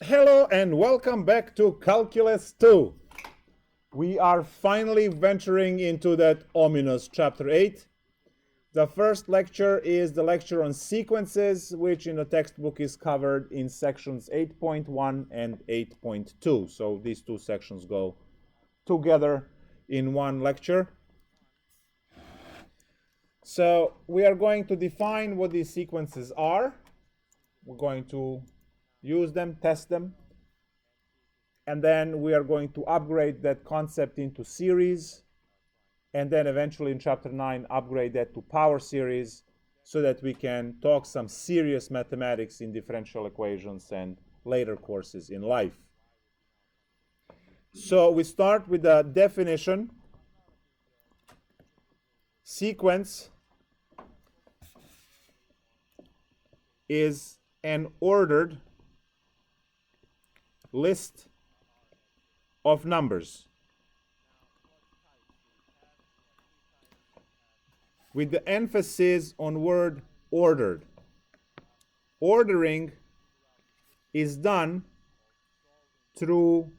Hello and welcome back to Calculus 2. We are finally venturing into that ominous chapter 8. The first lecture is the lecture on sequences, which in the textbook is covered in sections 8.1 and 8.2. So these two sections go together in one lecture. So we are going to define what these sequences are. We're going to use them, test them, and then we are going to upgrade that concept into series, and then eventually in chapter 9 upgrade that to power series so that we can talk some serious mathematics in differential equations and later courses in life. So we start with the definition. Sequence is an ordered list of numbers with the emphasis on word ordered. Ordering is done through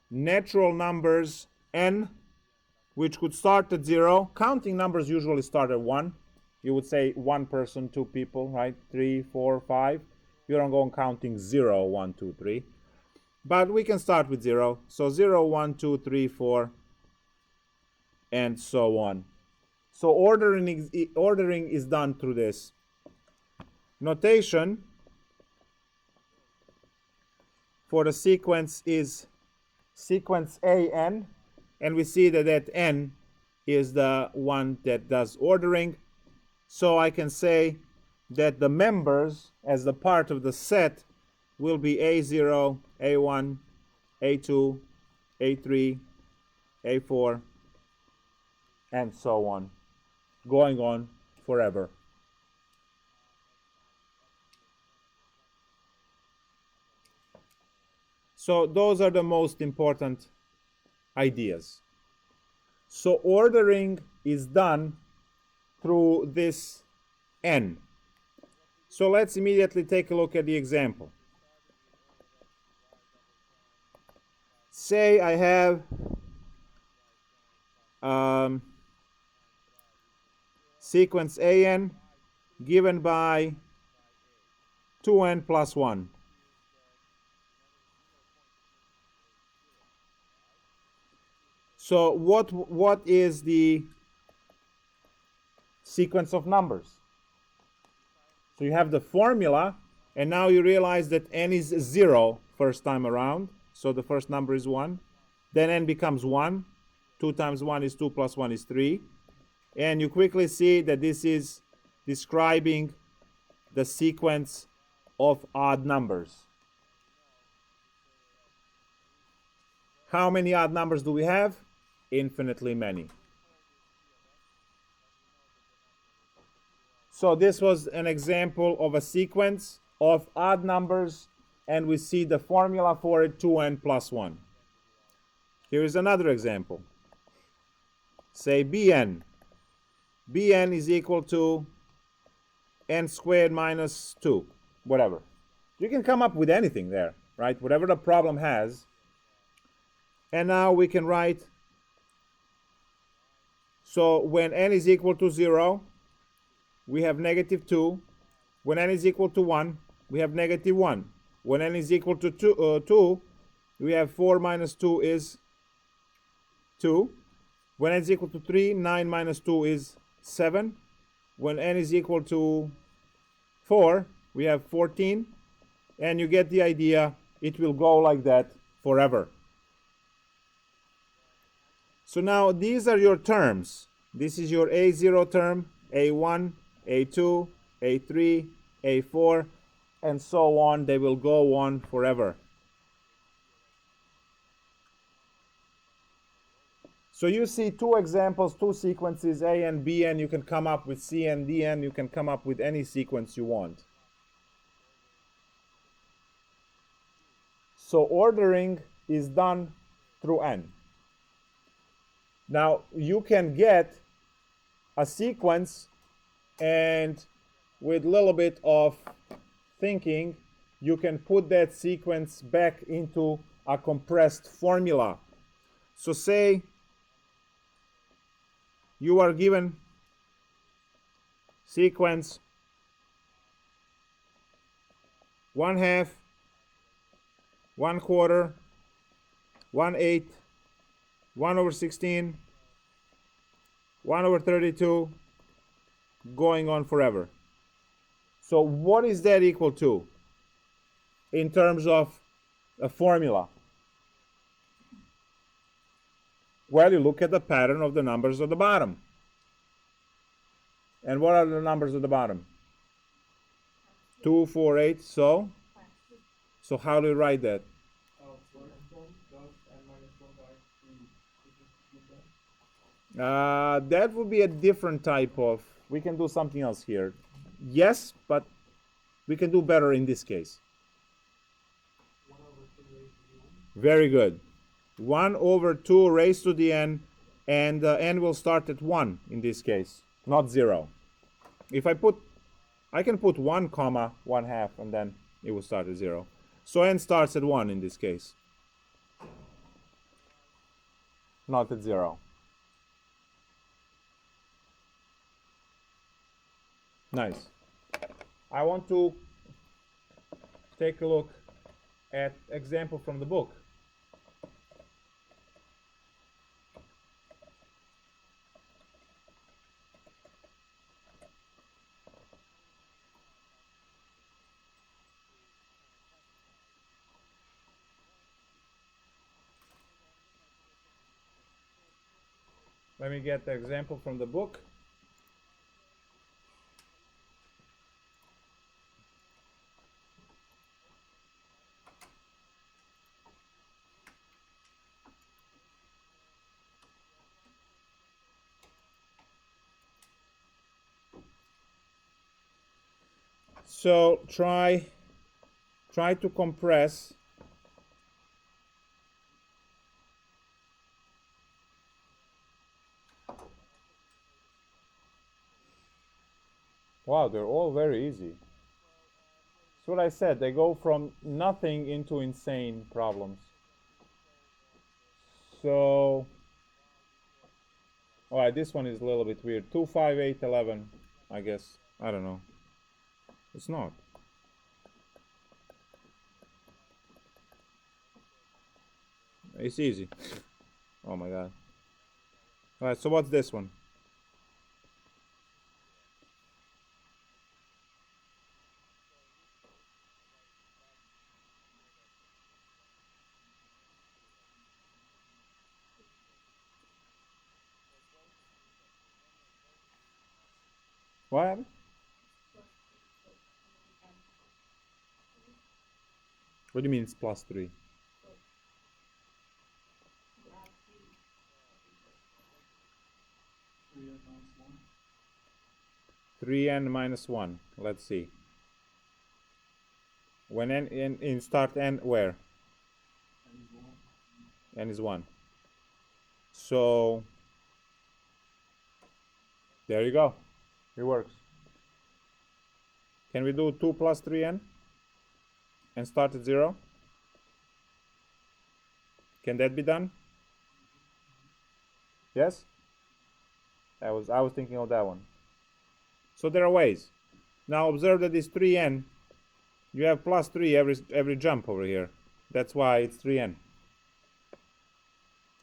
natural numbers n, which could start at 0. Counting numbers usually start at 1. You would say one person, two people, right? 3, 4, 5. You don't go on counting 0, 1, 2, 3. But we can start with 0. So 0, 1, 2, 3, 4, and so on. So ordering is done through this. Notation for the sequence is sequence an, and we see that that n is the one that does ordering. So I can say that the members as the part of the set will be A0, A1, A2, A3, A4, and so on, going on forever. So those are the most important ideas. So ordering is done through this n. So let's immediately take a look at the example. Say I have sequence an given by 2n plus 1. So what is the sequence of numbers? So you have the formula, and now you realize that n is 0 first time around. So the first number is 1. Then n becomes 1. 2 times 1 is 2 plus 1 is 3. And you quickly see that this is describing the sequence of odd numbers. How many odd numbers do we have? Infinitely many. So this was an example of a sequence of odd numbers, and we see the formula for it, 2n plus 1. Here is another example. Say bn. bn is equal to n squared minus 2, whatever. You can come up with anything there, right? Whatever the problem has. And now we can write, so when n is equal to 0, we have negative 2. When n is equal to 1, we have negative 1. When n is equal to 2, we have 4 minus 2 is 2. When n is equal to 3, 9 minus 2 is 7. When n is equal to 4, we have 14. And you get the idea, it will go like that forever. So now these are your terms. This is your A0 term, A1, A2, A3, A4, and so on. They will go on forever. So you see two examples, two sequences, A and B, and you can come up with C and D, and you can come up with any sequence you want. So ordering is done through n. Now you can get a sequence, and with a little bit of thinking, you can put that sequence back into a compressed formula. So say you are given sequence 1/2, 1/4, 1/8, 1/16, 1/32, going on forever. So what is that equal to in terms of a formula? Well, you look at the pattern of the numbers at the bottom. And what are the numbers at the bottom? 2, 4, 8. So how do you write that? That would be a different type of, we can do something else here. Yes, but we can do better in this case. Very good. 1/2 raised to the n, and n will start at 1 in this case, not 0. If I can put 1 comma 1/2 and then it will start at 0. So n starts at 1 in this case, not at 0. Nice. I want to take a look at example from the book. Let me get the example from the book. So try to compress wow, they're all very easy. That's what I said, they go from nothing into insane problems. So all right, this one is a little bit weird. 2, 5, 8, 11, I guess. I don't know. It's not. It's easy. Oh my god. All right, so what's this one? What happened? What do you mean it's plus 3? Three n minus 1. Let's see. When n in start n where? N is 1. So there you go. It works. Can we do 2 plus 3n and start at 0? Can that be done? Yes? I was thinking of that one. So there are ways. Now observe that this 3n, you have plus 3 every jump over here. That's why it's 3n.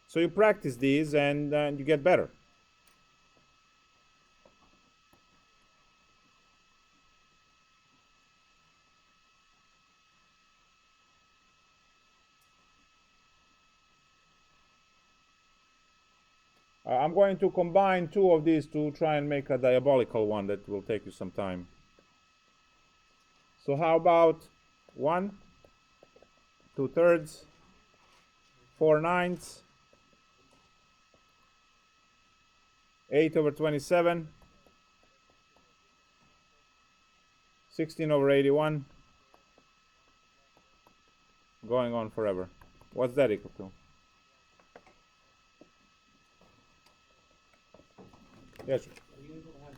So you practice these and you get better. I'm going to combine 2 of these to try and make a diabolical one that will take you some time. So how about 1, 2/3, 4/9, 8/27, 16/81, going on forever. What's that equal to? Yes. Are you able to have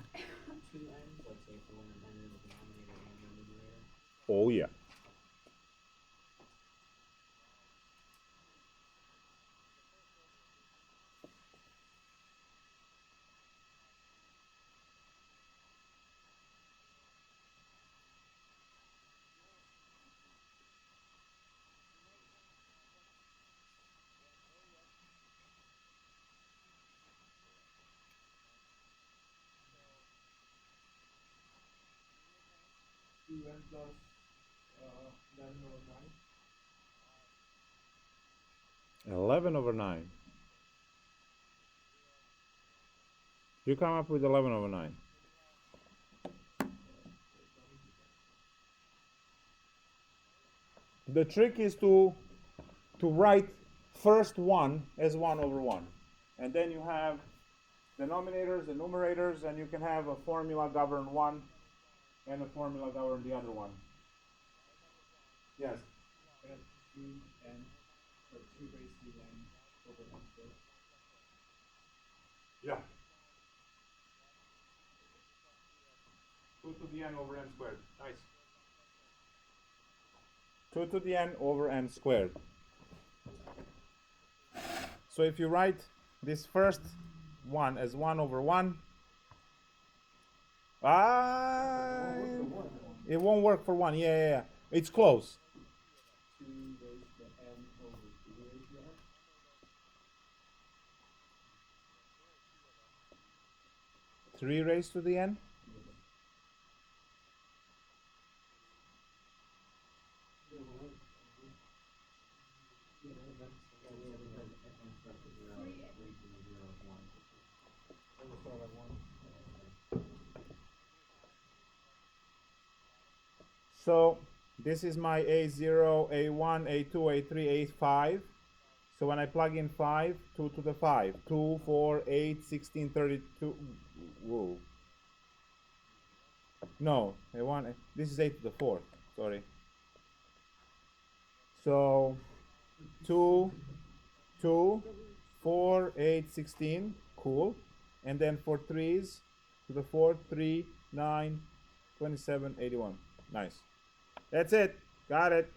2 n's, let's say for when an n is the denominator and the numerator? Oh yeah. 2n plus 11 over 9. 11 over 9. You come up with 11 over 9. The trick is to write first 1 as 1 over 1. And then you have denominators and numerators, and you can have a formula govern one and a formula govern the other one. Yes? I got 2n, or 2 raised to n over n squared. Yeah. 2 to the n over n squared. Nice. 2 to the n over n squared. So if you write this first one as 1 over 1, it won't work for 1. Yeah. It's close. 2 raised to n over 3 raised to n. Three raised to the n? So this is my A0, A1, A2, A3, A5. So when I plug in 5, 2 to the 5. 2, 4, 8, 16, 32. Whoa. No, A1, this is 8 to the 4. Sorry. So 2, 2, 4, 8, 16. Cool. And then for 3's to the 4, 3, 9, 27, 81. Nice. That's it. Got it.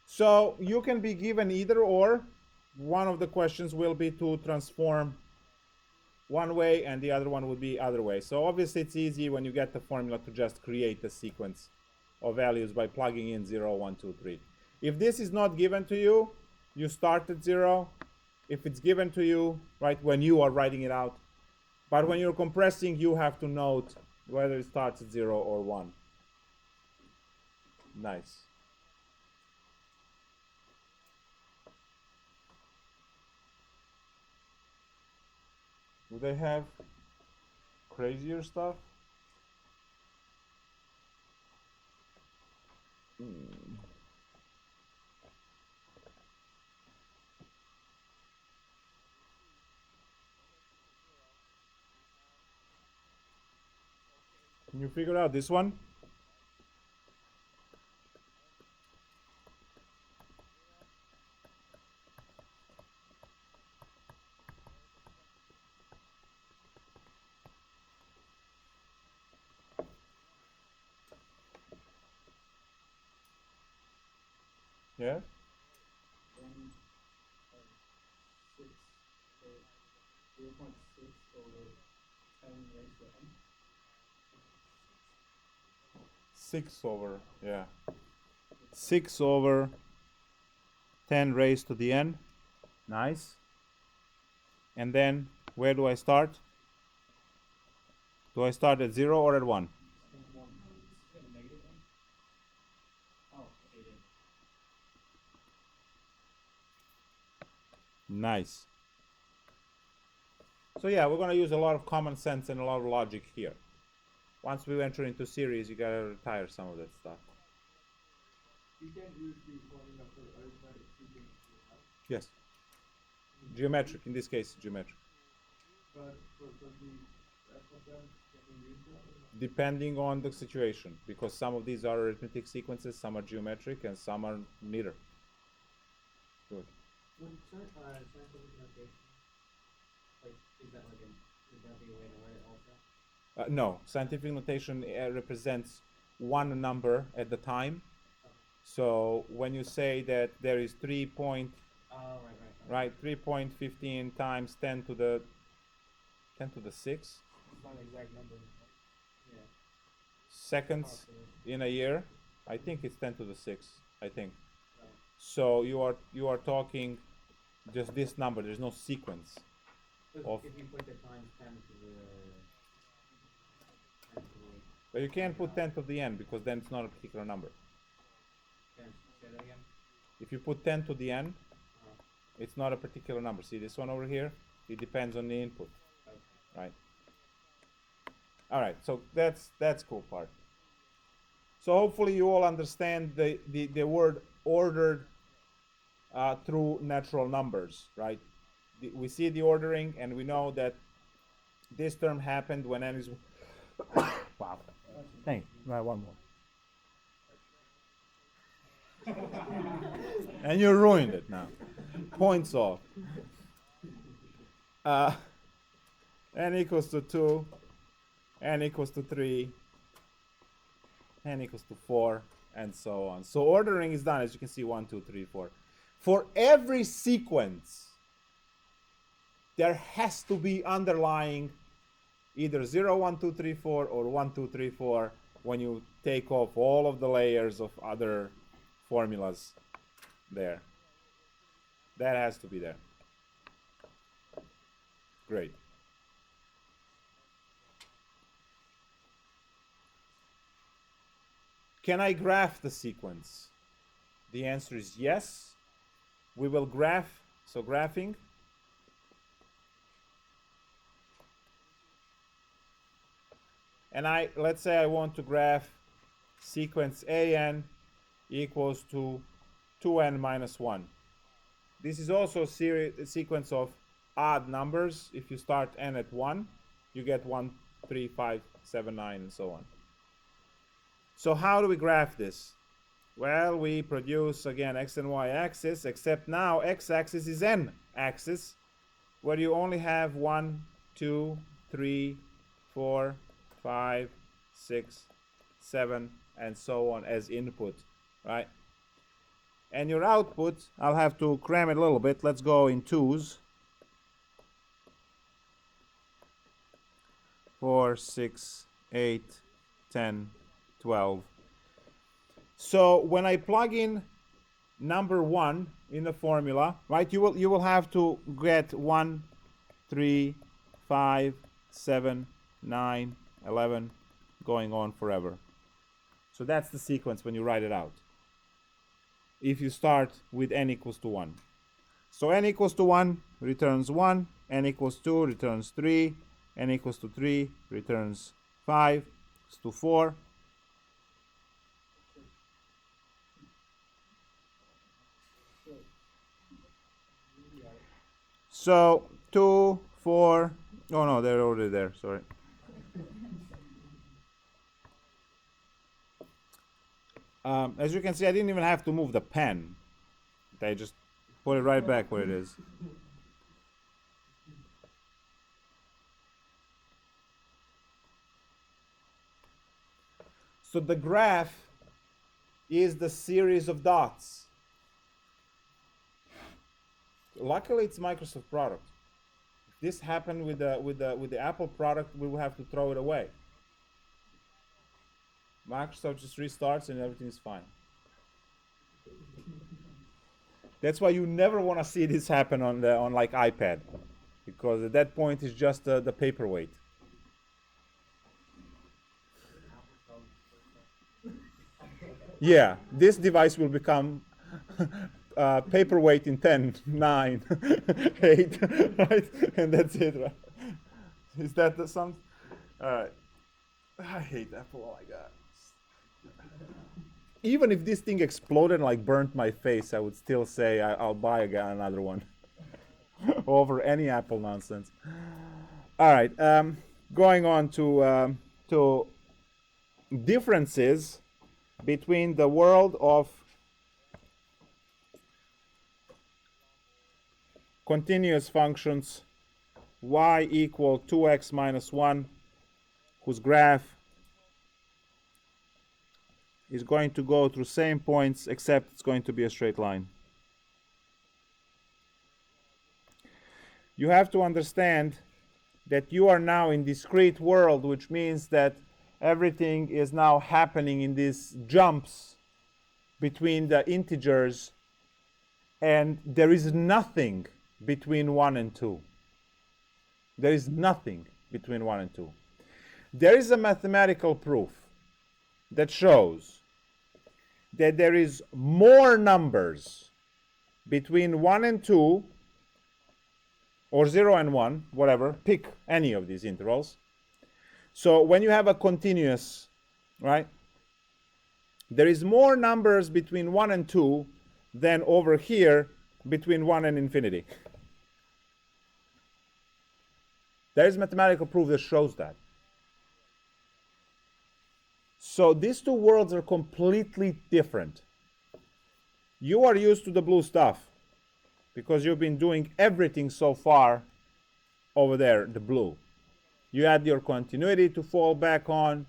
So you can be given either or. One of the questions will be to transform one way and the other one would be other way. So obviously it's easy when you get the formula to just create a sequence of values by plugging in 0, 1, 2, 3. If this is not given to you, you start at 0. If it's given to you, right, when you are writing it out. But when you're compressing, you have to note whether it starts at 0 or 1. Nice. Do they have crazier stuff? Can you figure out this one? Yes? 0.6 over 10 raised to n. 6 over, yeah. 6 over 10 raised to the n. Nice. And then, where do I start? Do I start at 0 or at 1? Negative n? Oh, 8n. Nice. So yeah, we're going to use a lot of common sense and a lot of logic here. Once we enter into series, you got to retire some of that stuff. You can use the formula for arithmetic sequence. Yes. Geometric, in this case, geometric. But for the rest of them, can you use that? Depending on the situation, because some of these are arithmetic sequences, some are geometric, and some are neither. Good. When scientific notation, like, is that like would that be a way to write it also? No, scientific notation represents one number at the time. So when you say that there is 3 point, right, 3.15 times 10 to the 6 It's not an exact number. Yeah. seconds in a year, I think it's 10 to the 6, I think. So you are talking just this number. There's no sequence. If you put the times 10 to the 8. But you can't put 10 to the n because then it's not a particular number. Can you say that again? If you put 10 to the n, Uh, it's not a particular number. See this one over here? It depends on the input, okay. right? All right, so that's cool part. So hopefully you all understand the word ordered through natural numbers, right? We see the ordering, and we know that this term happened when n is. Wow. Hey, one more. And you ruined it now. Points off. N equals to 2, n equals to 3, n equals to 4, and so on. So ordering is done, as you can see, 1, 2, 3, 4. For every sequence, there has to be underlying either 0, 1, 2, 3, 4 or 1, 2, 3, 4 when you take off all of the layers of other formulas there. That has to be there. Great. Can I graph the sequence? The answer is yes. We will graph, so graphing. And let's say I want to graph sequence AN equals to 2n minus 1. This is also a sequence of odd numbers. If you start n at 1, you get 1, 3, 5, 7, 9, and so on. So how do we graph this? Well, we produce, again, x and y axis, except now x-axis is n-axis, where you only have 1, 2, 3, 4, 5, 6, 7, and so on as input, right? And your output, I'll have to cram it a little bit. Let's go in 2s. 4, 6, 8, 10, 12. So when I plug in number 1 in the formula, right, you will have to get 1, 3, 5, 7, 9, 11, going on forever. So that's the sequence when you write it out. If you start with n equals to 1. So n equals to 1 returns 1, n equals 2 returns 3, n equals to 3 returns 5, to 4. So 2, 4, oh no, they're already there, sorry. As you can see, I didn't even have to move the pen. They just put it right back where it is. So the graph is the series of dots. Luckily, it's Microsoft product. If this happened with the Apple product, we will have to throw it away. Microsoft just restarts and everything is fine. That's why you never want to see this happen on like iPad, because at that point it's just the paperweight. Yeah, this device will become paperweight in 10, 9, 8, right? And that's it, right? Is that the sum? All right. I hate Apple, oh my God. Even if this thing exploded and like burnt my face, I would still say I'll buy again another one over any Apple nonsense. All right, going on to differences between the world of continuous functions y equal 2x minus 1, whose graph is going to go through same points, except it's going to be a straight line. You have to understand that you are now in discrete world, which means that everything is now happening in these jumps between the integers, and there is nothing between 1 and 2. There is nothing between 1 and 2. There is a mathematical proof that shows that there is more numbers between 1 and 2, or 0 and 1, whatever, pick any of these intervals. So when you have a continuous, right, there is more numbers between 1 and 2 than over here between 1 and infinity. There is mathematical proof that shows that. So these two worlds are completely different. You are used to the blue stuff because you've been doing everything so far over there, the blue. You had your continuity to fall back on.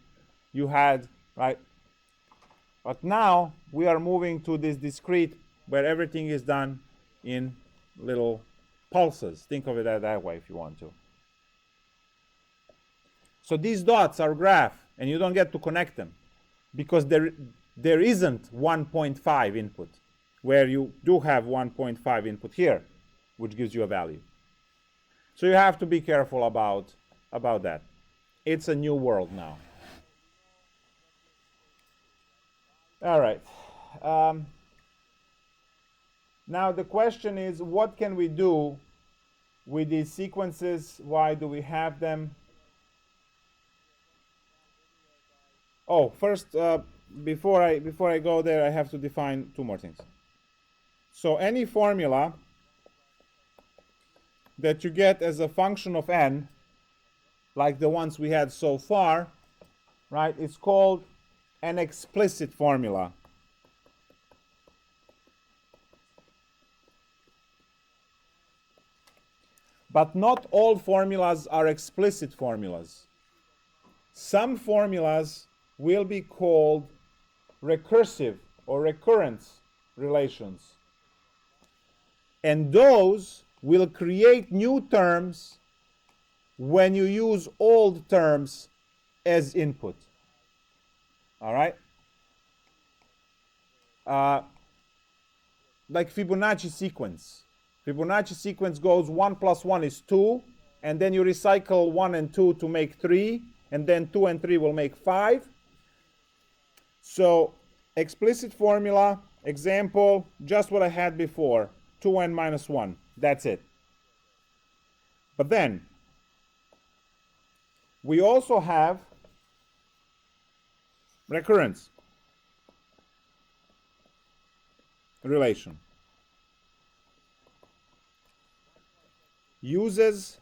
You had, right? But now we are moving to this discrete where everything is done in little pulses. Think of it that way if you want to. So these dots are graph, and you don't get to connect them because there isn't 1.5 input, where you do have 1.5 input here, which gives you a value. So you have to be careful about that. It's a new world now. All right. Now the question is, what can we do with these sequences? Why do we have them? Oh, first, before I go there, I have to define two more things. So any formula that you get as a function of n, like the ones we had so far, right, it's called an explicit formula. But not all formulas are explicit formulas. Some formulas will be called recursive or recurrence relations. And those will create new terms when you use old terms as input. All right? Like Fibonacci sequence. Fibonacci sequence goes 1 plus 1 is 2, and then you recycle 1 and 2 to make 3, and then 2 and 3 will make 5. So explicit formula, example, just what I had before, 2n minus 1. That's it. But then, we also have recurrence relation. Uses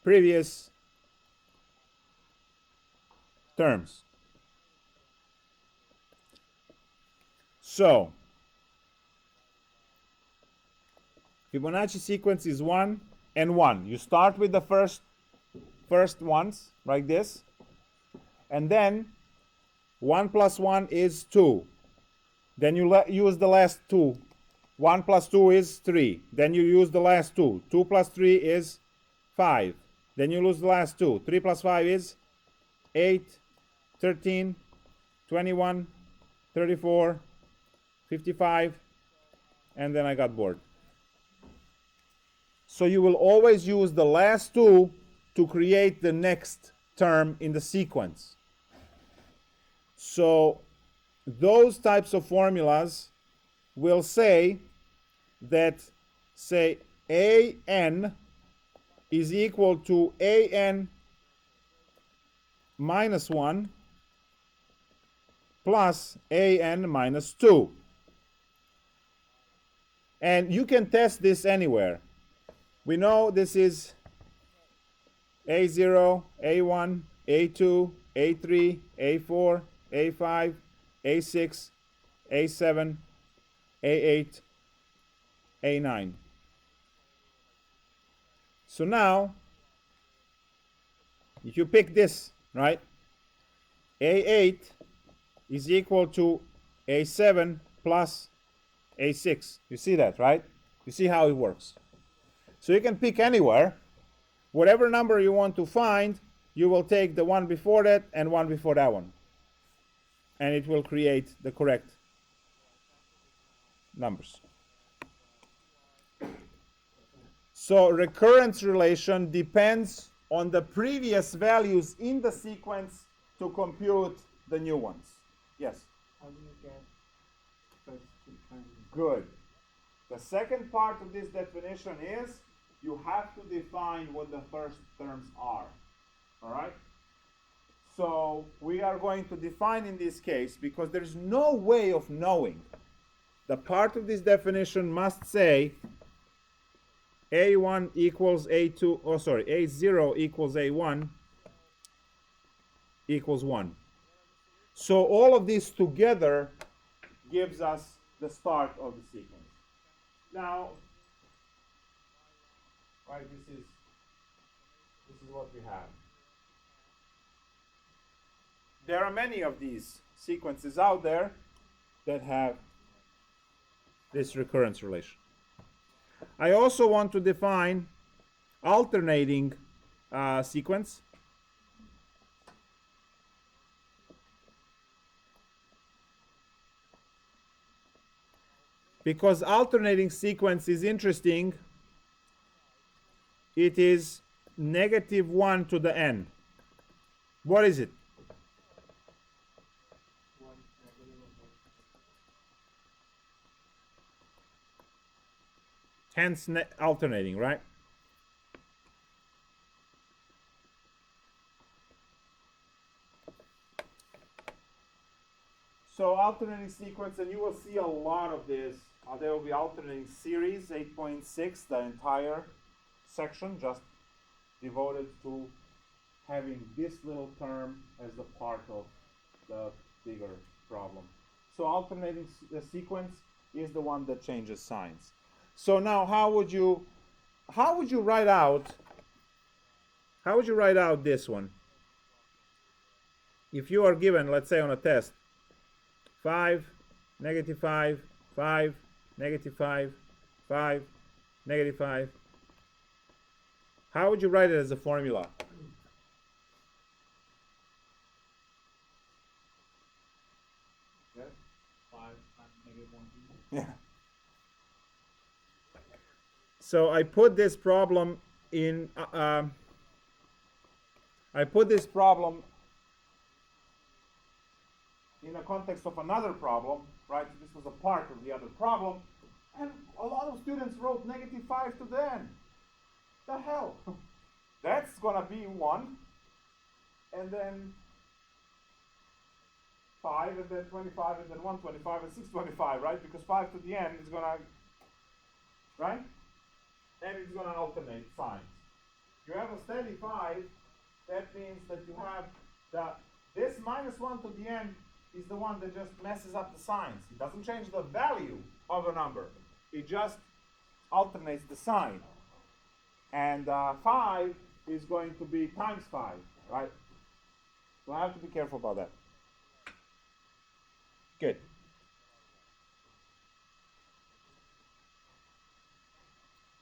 previous terms. So, Fibonacci sequence is 1 and 1. You start with the first ones, like this, and then 1 plus 1 is 2. Then you use the last 2. 1 plus 2 is 3. Then you use the last 2. 2 plus 3 is 5. Then you lose the last 2. 3 plus 5 is 8, 13, 21, 34, 55, and then I got bored. So you will always use the last 2 to create the next term in the sequence. So those types of formulas will say that, say, an is equal to an minus 1 plus an minus 2. And you can test this anywhere. We know this is A0, A1, A2, A3, A4, A5, A6, A7, A8, A9. So now, if you pick this, right, A8 is equal to A7 plus A6. You see that, right? You see how it works. So you can pick anywhere. Whatever number you want to find, you will take the one before that and one before that one. And it will create the correct numbers. So recurrence relation depends on the previous values in the sequence to compute the new ones. Yes? How do you get first two terms? Good. The second part of this definition is you have to define what the first terms are. All right? So we are going to define in this case, because there's no way of knowing. The part of this definition must say A1 equals A2, oh sorry, A0 equals A1 equals 1. So all of this together gives us the start of the sequence. Now, right, this is what we have. There are many of these sequences out there that have this recurrence relation. I also want to define alternating sequence. Because alternating sequence is interesting, it is -1 to the n. What is it? 1, negative, 1. Hence alternating, right? So alternating sequence, and you will see a lot of this. There will be alternating series, 8.6, the entire section just devoted to having this little term as the part of the bigger problem. So alternating sequence is the one that changes signs. So now how would you write out this one? If you are given, let's say on a test, 5, -5, 5, -5, 5, -5. How would you write it as a formula? Yes? 5 times -1. Yeah. So I put this problem in. In the context of another problem, right? This was a part of the other problem, and a lot of students wrote -5 to the n. The hell? That's gonna be 1, and then 5, and then 25, and then 125, and 625, right? Because 5 to the n is gonna, right? And it's gonna alternate signs. You have a steady 5, that means that you have this -1 to the n is the one that just messes up the signs. It doesn't change the value of a number. It just alternates the sign. And 5 is going to be times 5, right? So I have to be careful about that. Good.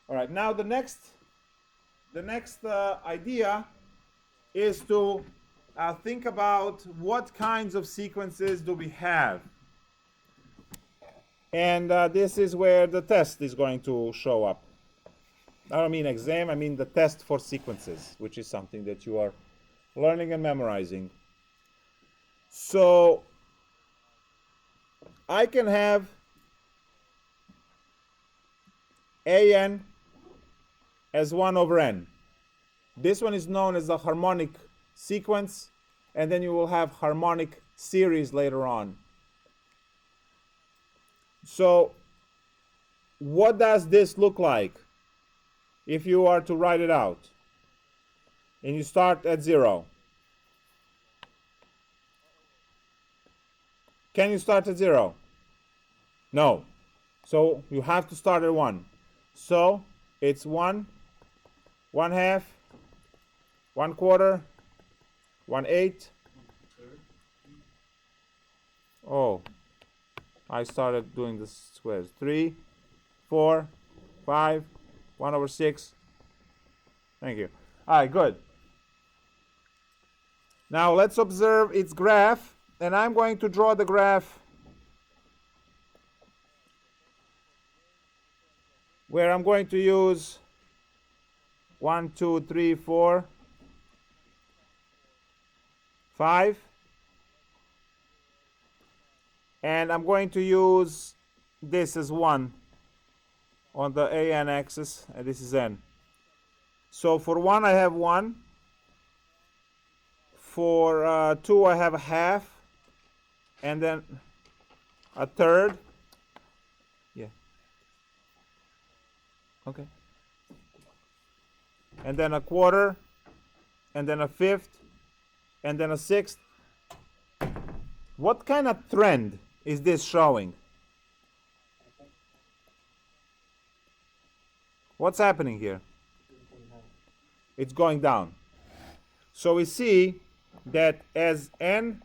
All right, now the next idea is to think about what kinds of sequences do we have. And this is where the test is going to show up. I don't mean exam, I mean the test for sequences, which is something that you are learning and memorizing. So I can have an as 1 over n. This one is known as the harmonic sequence, and then you will have harmonic series later on. So what does this look like if you are to write it out? And you start at 0. Can you start at 0? No. So you have to start at 1. So it's 1, 1/2, 1/4, 1/8. Oh, I started doing the squares. 3, 4, 5, 1 over 6. Thank you. All right, good. Now let's observe its graph, and I'm going to draw the graph where I'm going to use 1, 2, 3, 4, 5. And I'm going to use this as 1 on the AN axis, and this is N. So for 1 I have 1, for 2 I have a half, and then a third. Yeah. Okay. And then a quarter, and then a fifth, and then a sixth. What kind of trend is this showing? What's happening here? It's going down. So we see that as n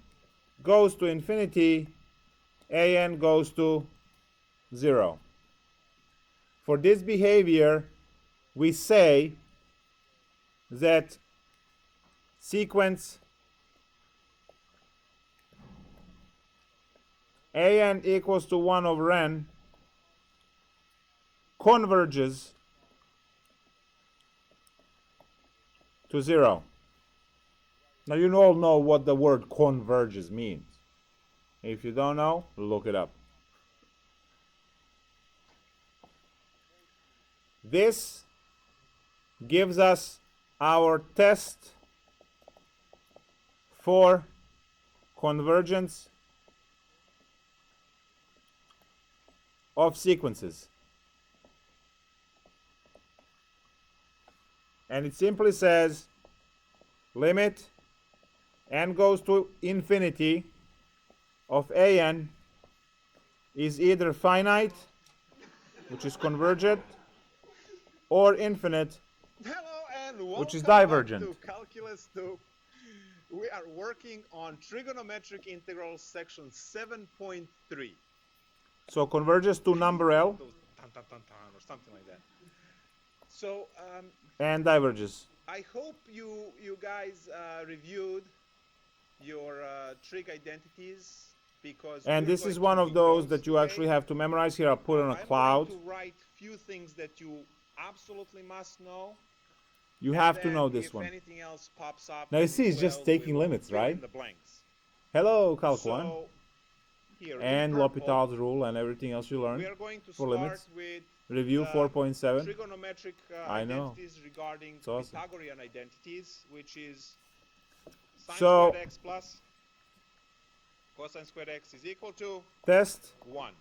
goes to infinity, an goes to 0. For this behavior, we say that sequence an equals to 1 over n converges to 0. Now you all know what the word converges means. If you don't know, look it up. This gives us our test for convergence of sequences. And it simply says limit n goes to infinity of an is either finite, which is convergent, or infinite, Hello and welcome which is divergent. to Calculus2. We are working on trigonometric integrals section 7.3. So converges to number L Or something like that. So and diverges. I hope you guys reviewed your trig identities, because And we're this is going one to of do those that you today. actually have to memorize. Here I'll put on a I'm cloud. going to write few things that you absolutely must know. You and have to then know this if one. anything else pops up, Now you see it's well, just taking we will limits, fill in right? the blanks. Hello, Calc 1. So, here, in And purple, L'Hopital's rule and everything else you we learned. are going to for start limits. with Review the 4.7. trigonometric I know. identities regarding It's awesome. Pythagorean identities, which is sine So- squared x plus cosine squared x is equal to Test 1.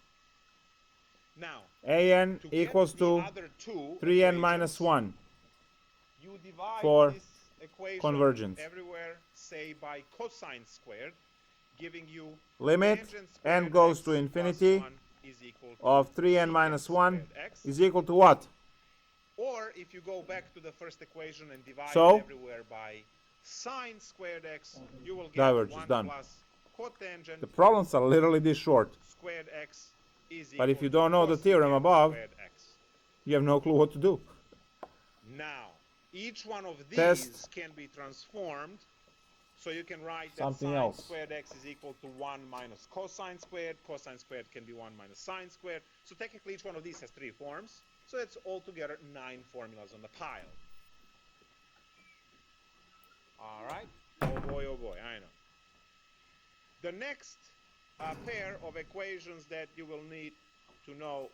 Now, an to equals get the to other two 3n minus equations, 1. you divide for this equation convergence. everywhere, say by cosine squared, giving you Limit tangent n squared goes x to plus infinity 1 is equal to of 3n secant minus 1 squared x. is equal to what? Or if you go back to the first equation and divide So? everywhere by sine squared x, you will get Diverges, 1 done. plus cotangent The problems are literally this short. squared x is But if equal you to don't know the cosecant theorem above, squared x. you have no clue what to do. Now, each one of these Test. can be transformed, so you can write Something that sine else. squared x is equal to 1 minus cosine squared can be 1 minus sine squared. So technically each one of these has 3 forms, so it's altogether 9 formulas on the pile. Alright, oh boy, I know. The next pair of equations that you will need to know,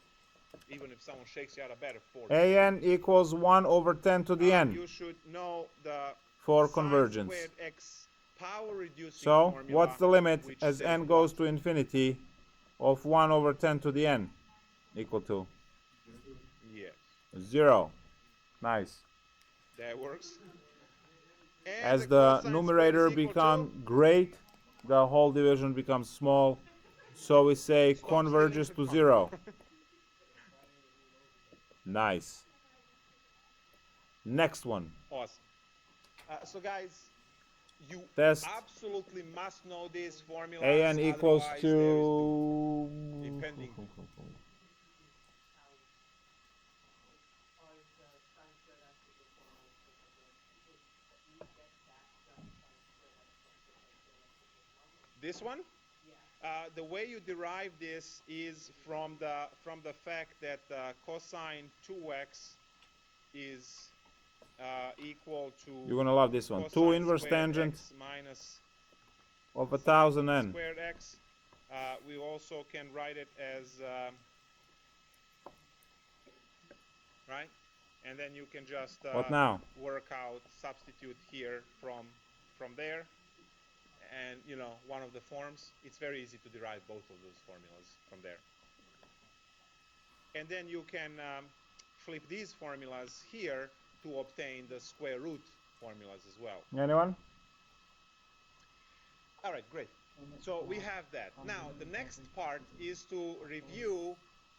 even if someone shakes you out of bed at 4. an equals 1 over 10 to the n You should know the for sine convergence. squared x power reducing So, formula, what's the limit which as says n what? goes to infinity of 1 over 10 to the n equal to Yes, 0. Nice. that works. And As the cosine numerator squared is equal becomes great, the whole division becomes small. So we say Stop converges stealing to from 0. Nice. Next one. Awesome. So guys, you Test. absolutely must know these formulas. an equals otherwise to there is impending. This one? The way you derive this is from the fact that cosine 2x is equal to You're gonna love this one. 2 cosine inverse squared tangent x minus of 1000 n. squared x. We also can write it as, right? And then you can just What now? work out, substitute here from there. And, you know, one of the forms, it's very easy to derive both of those formulas from there. And then you can flip these formulas here to obtain the square root formulas as well. Anyone? All right, great. So we have that. Now, the next part is to review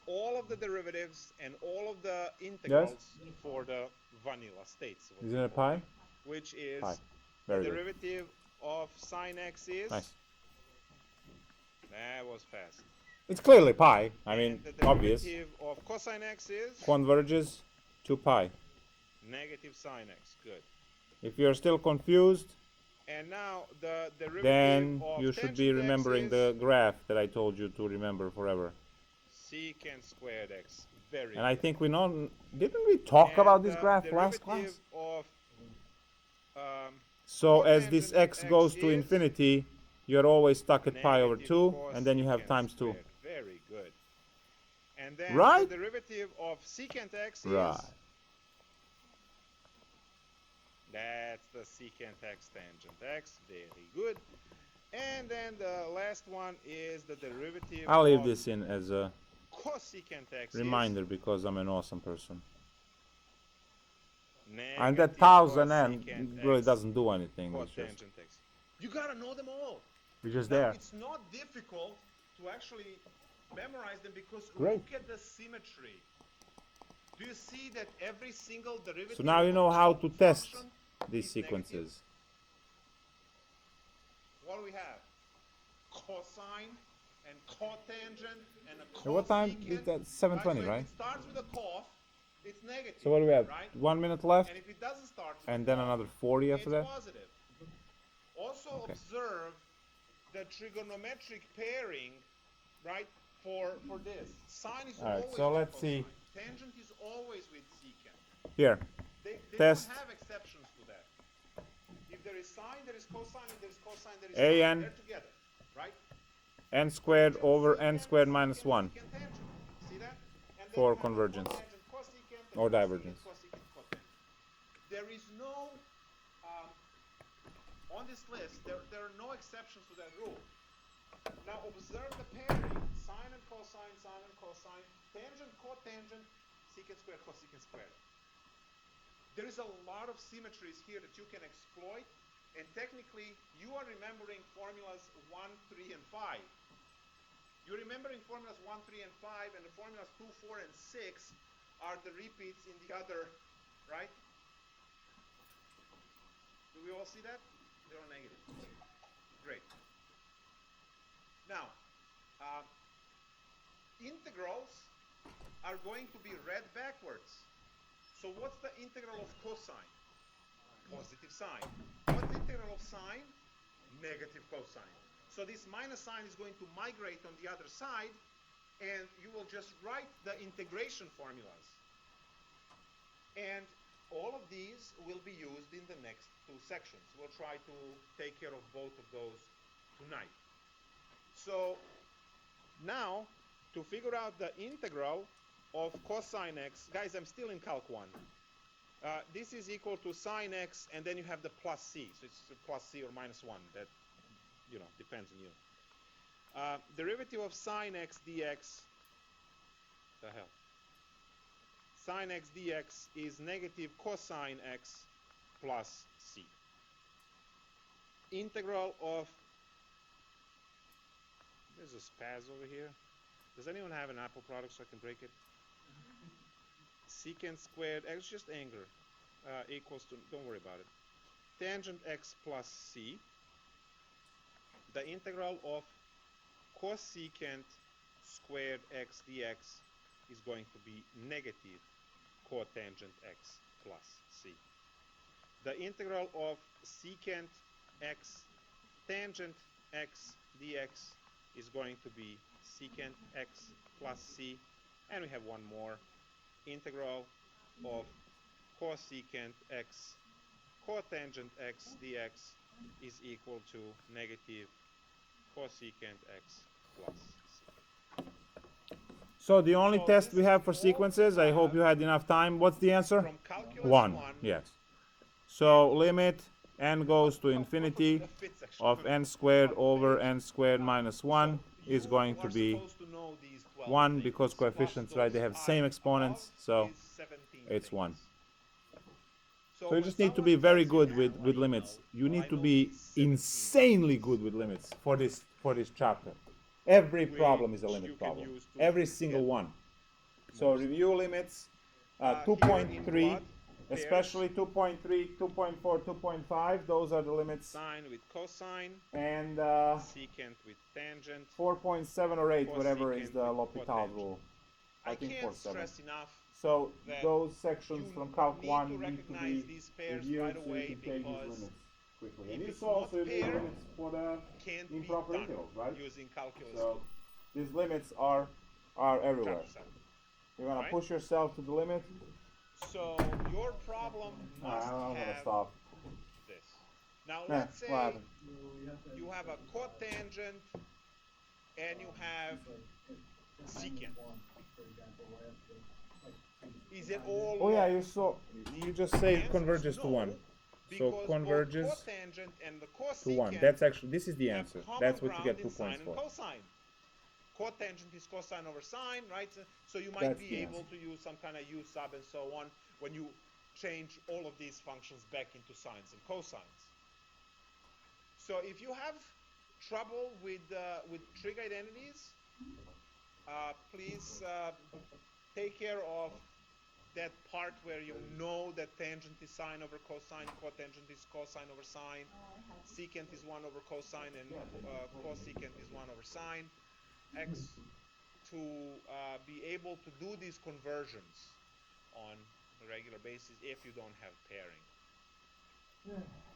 all of the derivatives and all of the integrals for the vanilla states. Isn't it pi? Which is Pi. the Very good. derivative of sine x is... Nice. That was fast. It's clearly pi. I And mean, the obvious. derivative of cosine x is... Converges to pi. Negative sine x. Good. If you're still confused, And now the derivative then of you should be tangent x remembering is the graph that I told you to remember forever. secant squared x. Very And I good. think we know, didn't we talk about this graph last class? Derivative of So as this cotangent x goes to is infinity, you're always stuck at pi over negative 2, and then you have cosecant times 2. squared. Very good. And then Right? the derivative of secant x Right. is... That's the secant x tangent x. Very good. And then the last one is the derivative I'll leave of this in as a cosecant x reminder because I'm an awesome person. is And that negative 1000n cosecant really x doesn't do anything. It's just, cotangent x. You gotta know them all. we're just Now, there. it's not difficult to actually memorize them because Great. look at the symmetry. Do you see that every single derivative So now you know of how a to test function these is negative? sequences. What do we have? Cosine and cotangent and a cosecant. At what time is that? 7:20, So right? if it starts with a cof, it's negative. So what do we have? Right? 1 minute left, And if it doesn't start with and a then cof, another 40 after it's that? positive. Also Okay. observe the trigonometric pairing, right, for this. Sine is All right, always so with let's see. cosine. Tangent is always with secant. Here, They Test. don't have exceptions to that. If there is sine, there is cosine. If there is cosine, there is AN. sine. They're together, right? n squared Tangent, over n secant, squared secant, minus 1 secant, tangent. See that? And then for you have the convergence cotangent, cosecant, and or cosecant, divergence. cosecant, cotangent. There is no, on this list, there are no exceptions to that rule. Now observe the pairing, sine and cosine, tangent, cotangent, secant squared, cosecant squared. There is a lot of symmetries here that you can exploit, and technically you are remembering formulas 1, 3, and 5. You're remembering formulas 1, 3, and 5, and the formulas 2, 4, and 6 are the repeats in the other, right? Do we all see that? They're all negative. Great. Now, integrals are going to be read backwards. So what's the integral of cosine? Positive sign. What's the integral of sine? Negative cosine. So this minus sign is going to migrate on the other side, and you will just write the integration formulas. And all of these will be used in the next 2 sections. We'll try to take care of both of those tonight. So now, to figure out the integral of cosine x, guys, I'm still in Calc 1. This is equal to sine x, and then you have the plus c. So it's plus c or minus 1. That, you know, depends on you. Derivative of sine x dx, the hell? Sine x dx is negative cosine x plus c. Integral of, there's a spaz over here. Does anyone have an apple product so I can break it? Secant squared x, just anger, equals to, don't worry about it, tangent x plus c. The integral of cosecant squared x dx is going to be negative cotangent x plus c. The integral of secant x tangent x dx is going to be secant x plus c. And we have one more. Integral of cosecant x cotangent x dx is equal to negative cosecant x plus c. So the only So test this we is have for all sequences, you I hope have you had enough time. What's the answer? from calculus 1. 1 Yes. So limit n goes to the infinity fifth section. of n squared Of over page. n squared minus 1 So is going you to are be supposed to know these 12 1 things, because plus coefficients, those right, they have I same exponents, above so is 17 it's 1. things. So you when just need to someone be very tells you, good "Ah, with what do you limits. know?" You Well, need I to know be these 17 insanely things, good with limits for this chapter. Every problem is a which limit you can problem. use to Every single get one. So more review limits, Here in 2.3, quad especially 2.3, 2.4, 2.5. Those are the limits. sine with cosine, And secant with tangent. 4.7 or 8, whatever is Cosecant the with L'Hopital cotangent. rule. I think can't 4.7. stress enough So that those sections you from Calc need 1 to need to recognize be these pairs reviewed right so you away can take these because limits quickly. if And you it's saw not also the paired, limits for the can't be improper done integrals, right? using calculus So these limits are everywhere. chapter 7. You're gonna right? push yourself to the limit. So your problem must I'm gonna have stop. this. Now Nah, let's say what happened? you have a cotangent and you have secant. Is it all Oh yeah, laws? you just The say answer is converges to no, 1. So because converges both cotangent and the to 1. cosecant That's actually, this is the have answer. common That's what you ground get 2 in points sine for. and cosine. Cotangent is cosine over sine, right? So you might That's be the able answer. to use some kind of u sub and so on when you change all of these functions back into sines and cosines. So if you have trouble with trig identities, please take care of that part where you know that tangent is sine over cosine, cotangent is cosine over sine, secant is 1 over cosine, and cosecant is 1 over sine. X to be able to do these conversions on a regular basis if you don't have pairing.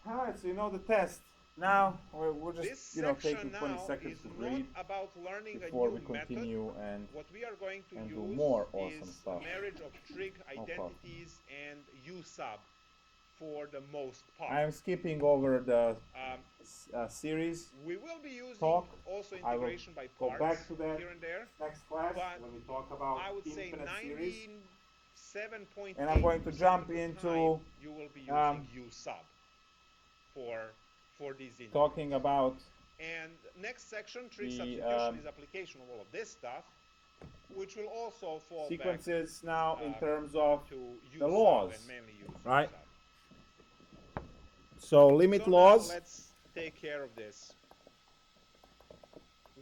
Alright, so you know the test. Now we're This just taking section 20 now seconds is to not breathe about learning a before new we method. continue and What we are going to do use more awesome is stuff. a marriage of trig problem. identities and u sub for the most part. I'm skipping over the Um, series we will be using talk. also I will integration by go parts back to that here and there, next class but when we talk about I would say infinite series. 97.8% And I'm going to jump of the into time you will be using u sub for these integrals. talking about And next section, trig the substitution is application of all of this stuff, which will also fall sequences now in back terms of to u the sub laws, and mainly u right? sub. So limit So laws. now let's take care of this.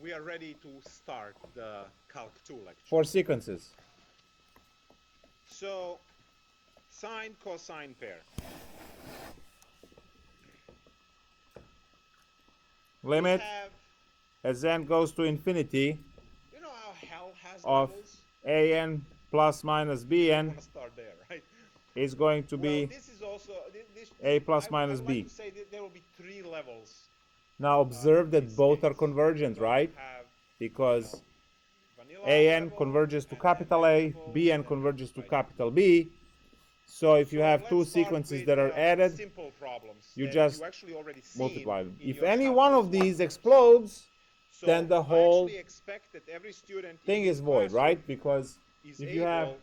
We are ready to start the Calc 2 lecture. For sequences. So, sine cosine pair. Limit We have, as n goes to infinity you know how hell has of levels? an plus minus I bn want to start there, right? is going to be Well, this is also a plus I minus would b. like to say that there will be 3 levels. Now observe that These both are case. convergent, We're going right? to have, Because vanilla an level, converges to and capital then A, vegetable, bn and then converges to right. capital B. So if you So have two let's start sequences with, that are added, simple problems you that just you actually already seen multiply them. in If your any one calculus of these course. explodes, So then the I whole actually expect that every student thing in this is void, classroom right? Because is if you have, able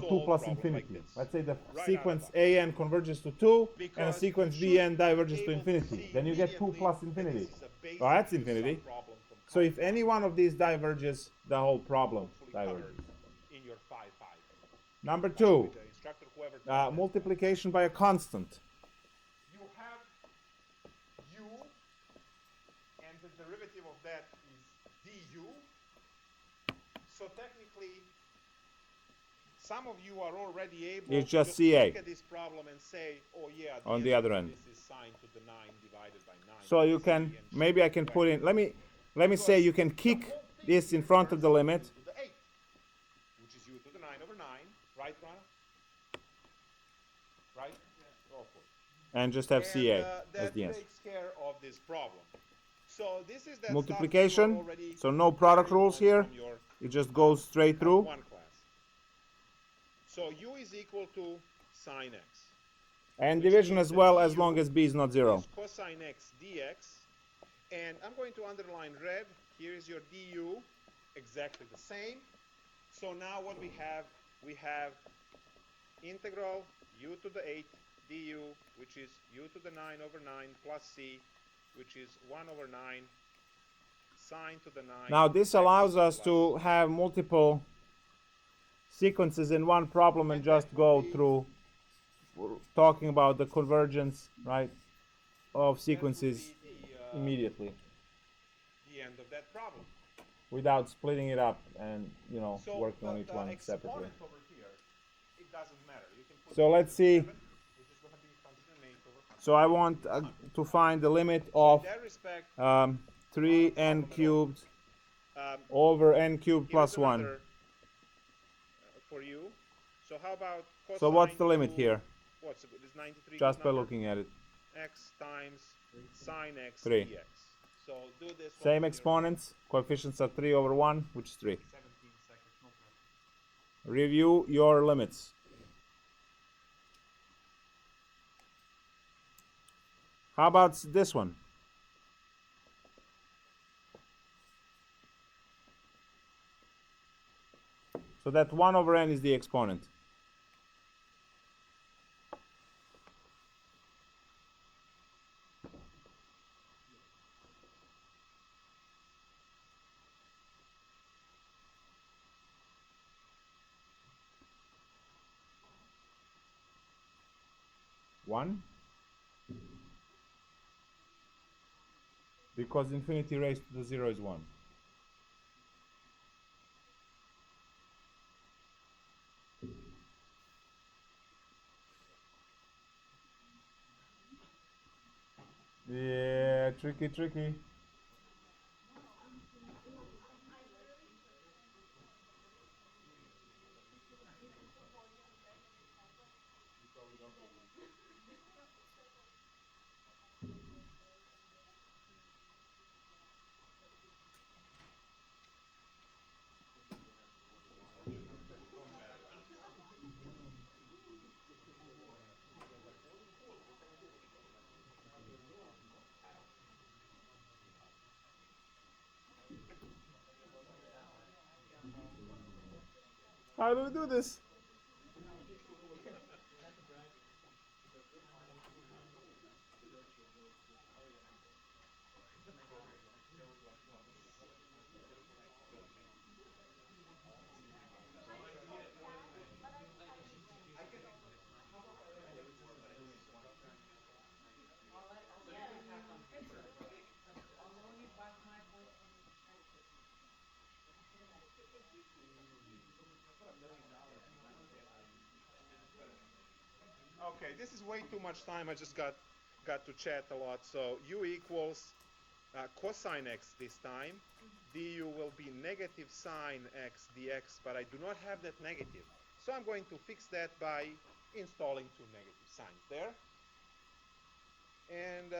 2 solve plus problem infinity, like this, let's say the right sequence out of the box. an converges to 2 and a Because sequence you should bn be diverges to able infinity, see then you get 2 immediately plus that infinity. this is a basic Well, that's use infinity. problem from So if Calc any one of these diverges, the whole problem hopefully diverges. covered in your 5-5. Number By the 2, way, the instructor, whoever taught that. multiplication by a constant. You have u, and the derivative of that is du. So technically, some of you are already able It's to just just CA. look at this problem and say, oh yeah, On the other end. this is sine to the 9 divided by 9. So you can, maybe I can put in, let me say you can kick this in front of the limit. To the 8, which is u to the 9 over 9, right, Rana? Right? Yeah. Oh, of course. And just have CA as That the answer. takes care of this problem. So this is that Multiplication, stuff you are already so no product carrying rules on here. from your It just goes straight Calc through. 1 class. So u is equal to sine x. And which division means as that well, as du long as b is not 0. is cosine x dx, And I'm going to underline red. Here is your du, exactly the same. So now what we have integral u to the 8 du, which is u to the 9 over 9 plus c, which is 1 over 9 sine to the 9. Now this allows us to have multiple sequences in one problem and just go through talking about the convergence, right, of sequences immediately the end of that problem. without splitting it up and, you know, So working on each one separately. exponent over here, it doesn't matter. You can put So let's see. 7, which is going to be 108 over 100. So I want to find the limit of So in that respect, 3n cubed over n cubed plus 1. For you. So how about cosine? So what's the limit here? What's it? Is 93 Just by looking at it. X times sine x 3. dx. So do this. Same exponents. Coefficients are 3 over 1, which is 3. 17 seconds, no problem. Review your limits. How about this one? So that 1 over n is the exponent. One, because infinity raised to the 0 is 1. Yeah, tricky. How do we do this? Okay, this is way too much time. I just got to chat a lot. So u equals cosine x this time. Du will be negative sine x dx, but I do not have that negative. So I'm going to fix that by installing two negative signs there. And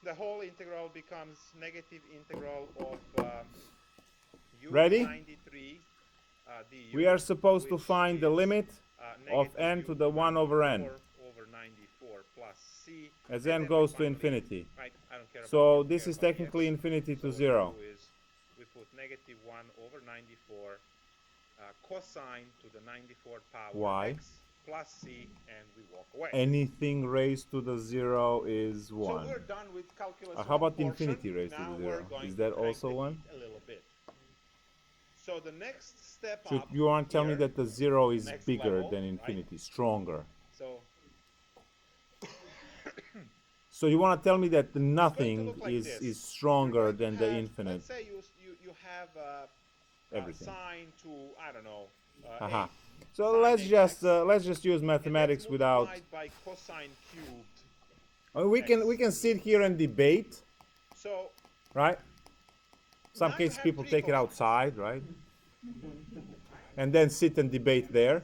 the whole integral becomes negative integral of u Ready? 93 du. We are supposed to find the limit of n to the 1 over n over 94 plus c as n goes to infinity. Right, I don't care So about this is technically infinity to 0. We put negative 1 over 94 cosine to the 94 power Y. x plus c, and we walk away. Anything raised to the 0 is 1. So we're done with calculus. How about portion. infinity raised to Now the we're 0? going Is to that crank also the 1? heat a little bit. So the next step Should up you want to tell me here, that the 0 is next bigger level, than right? infinity, stronger? So So you want to tell me that the it's going to nothing look like this. is stronger You're going than to the have, infinite? Let's say you have Everything. sine to, I don't know, Haha. 8. So Sine let's just use mathematics and that's without. multiplied by cosine cubed. I mean, we can sit here and debate, So right? Some now you cases have people three take it cosines. outside, right? And then sit and debate there.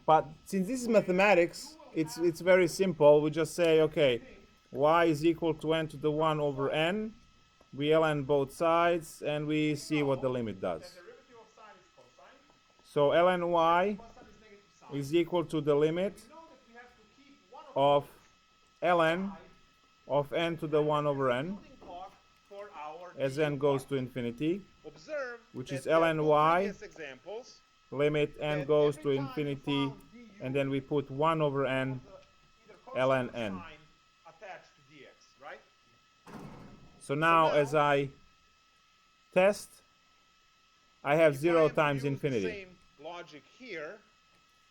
But since this is mathematics, it's very simple. We just say, okay, y is equal to n to the 1 over n. We ln both sides, and we see what the limit does. The derivative of sine is cosine. So ln y Cosine is negative sine. is equal to the limit We know that we have to keep one of of ln side of n to the 1 over n building block for our as du n goes part. to infinity, Observe which that is there are ln two y, previous examples limit n that goes every to time you infinity, found du and then we put 1 over n either cosine ln or n. sine attached to dx, right? So now as I test, I have If 0 have times used infinity. the same logic here,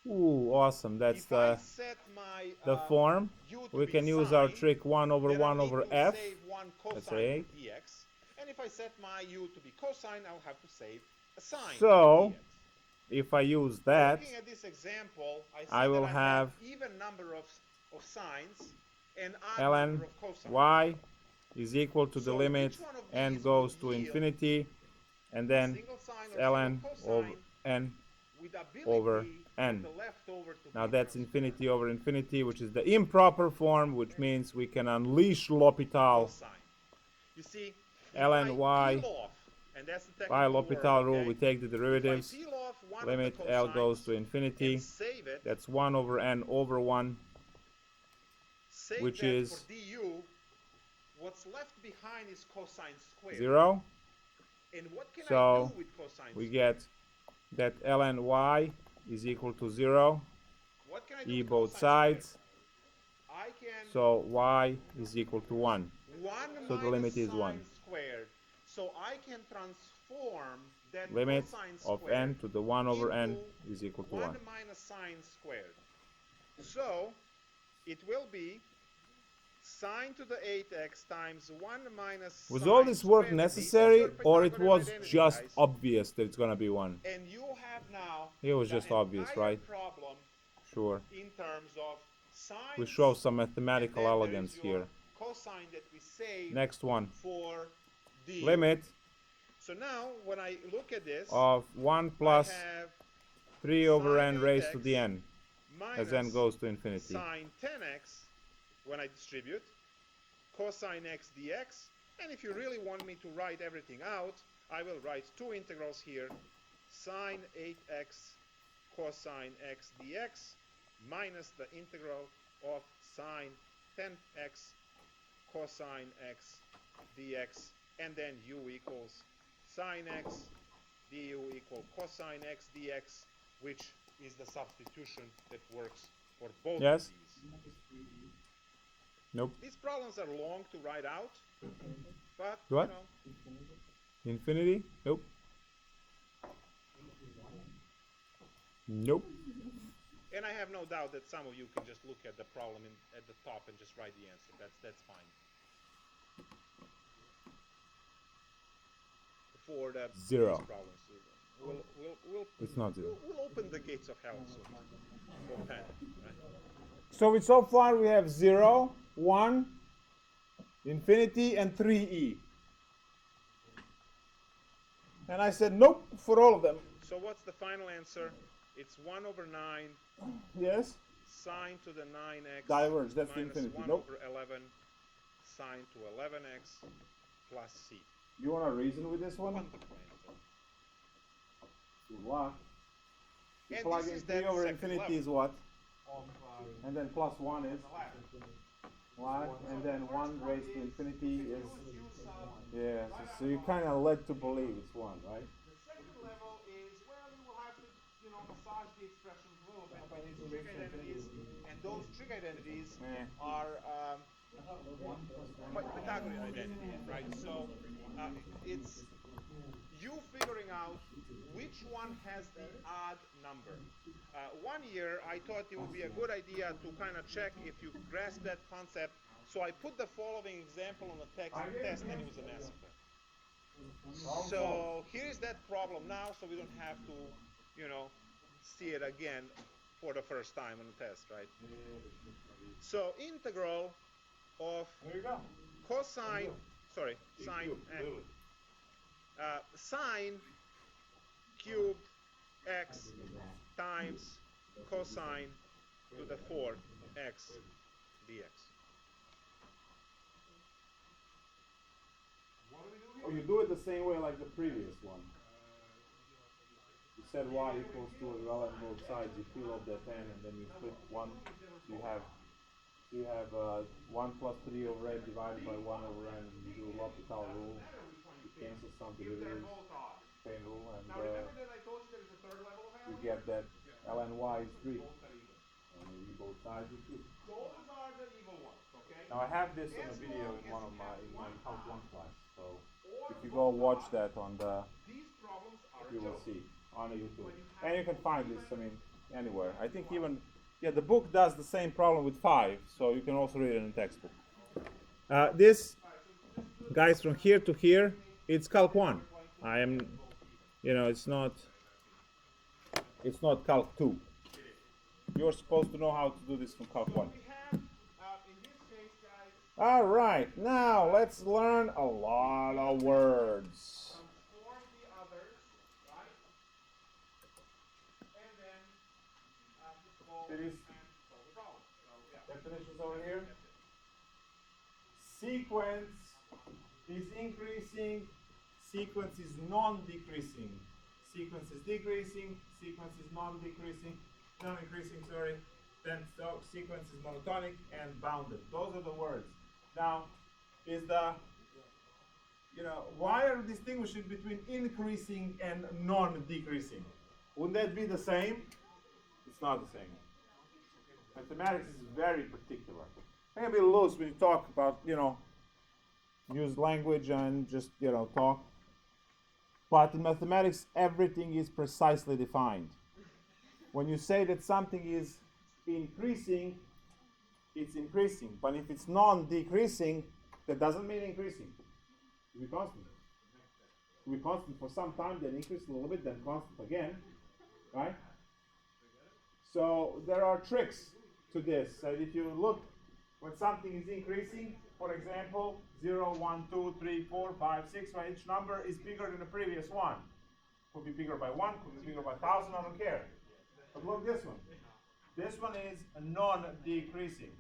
Ooh, awesome. That's if I set my the form. u to We be can use our sine, trick 1 over then I'll 1 need over to f. save one Let's cosine say. of dx. And if I set my u to be cosine, I'll have to save a sine So, of dx. if I use that, Looking at this example, I see I will that I have even number of sines and odd ln number of cosines. y is equal to the So limit which one of n these goes will to yield infinity, and a then single sine it's or single ln over cosine n with ability over for n. the leftover to Now be that's transformed? infinity over infinity, which is the improper form, which means we can unleash L'Hopital Cosine. You see, if ln I y peel off, and that's the by technical word, L'Hopital rule. okay? We take the If I derivatives. peel off one Limit of the L goes cosines to infinity. and save it, That's 1 over n over 1, save which that is for du, what's left behind is cosine squared. 0. And what can I So do with cosine we squared? get that ln y is equal to 0, What can I do e with both cosine squared? sides. I can So y is equal to 1. 1 So the minus limit is sine 1. squared. So I can transform that Limit cosine of squared n to the 1 over n into is equal to 1 1. minus sine squared. So it will be sine to the 8x times 1 minus Was sine all this work squared. necessary, This is your or it Pythagorean was identity, just guys. obvious that it's gonna be 1? And you have now It was the just obvious, entire right? problem Sure. in terms of sines. We show some And mathematical then elegance there is your here. cosine that we save Next one. for du. Limit So now when I look at this, of 1 I plus have 3 over sine n raised to 8x the n as n minus goes to infinity. sine 10x when I distribute, cosine x dx, and if you really want me to write everything out, I will write two integrals here, sine 8x cosine x dx minus the integral of sine 10x cosine x dx, and then u equals sine x du equal cosine x dx, which is the substitution that works for both Yes? of these. Nope. These problems are long to write out, but What? you know, Infinity? Nope. Nope. and I have no doubt that some of you can just look at the problem at the top and just write the answer. That's fine. For the 0. these problems, It's not 0. we'll open the gates of hell soon for panic, right? So so far we have 0, 1, infinity, and 3e. And I said nope for all of them. So what's the final answer? It's 1 over 9 Yes? sine to the 9x Diverge, that's the minus infinity. 1 Nope. over 11 sine to 11x plus c. You want to reason with this one? Good luck. You And plug this in is 3 that over second infinity level is what? of And then plus 1 is? the ladder. 1. And then 1 raised to infinity is? Use Yeah, so you kind of led to believe it's 1, right? the second level is, well, you will have to, massage the expressions a little bit. Trig identities, and those trig identities are Pythagorean identities, right? So it's you figuring out which one has the odd number. One year, I thought it would be a good idea to kind of check if you grasp that concept. So I put the following example on the test, and it was a massacre. So here's that problem now, so we don't have to, see it again for the first time on the test, right? So integral of cosine, sine sine cubed x times cosine to the 4th x dx. Oh, you do it the same way like the previous one. You said y equals 2 as well on both sides. You peel off that n and then you flip 1. So you have you have 1 plus 3 over n divided by 1 over n. You do L'Hopital rule. You cancel some If they're derivatives, both odd. chain rule, and Now remember that I told you there is a third level of you analysis? get that ln y is 3. Both are even. And maybe both sides are 2. Those are the evil ones, okay? Now I have this on a As video long in as one of you my have one Calc 1 odd class. So or if you go both watch odd, that on the, these problems are you a will joke. see on YouTube. When you have And you can find even- this, I mean, anywhere. I think even, yeah, the book does the same problem with 5, so you can also read it in the textbook. This, guys, from here to here, it's Calc 1. I am, you know, it's not Calc 2. You're supposed to know how to do this from Calc 1. We have, in this case, guys, All right, now let's learn a lot of words. transform the others, right? And then just go It is- and solve the problem. So, yeah. Definitions over here. Sequence is increasing, sequence is non-decreasing. Sequence is decreasing, sequence is non-decreasing, non-increasing, sorry. Then so sequence is monotonic and bounded. Those are the words. Now, is the, you know, why are we distinguishing between increasing and non-decreasing? Wouldn't that be the same? It's not the same. Mathematics is very particular. It can be loose when you talk about, you know, use language and just, you know, talk. But in mathematics, everything is precisely defined. When you say that something is increasing, it's increasing. But if it's non-decreasing, that doesn't mean increasing. It will be constant. It will be constant for some time, then increase a little bit, then constant again. Right? So there are tricks to this. So if you look, when something is increasing, for example, 0, 1, 2, 3, 4, 5, 6, right? Each number is bigger than the previous one. Could be bigger by 1, could be bigger by 1,000, I don't care. But look this one. This one is non-decreasing.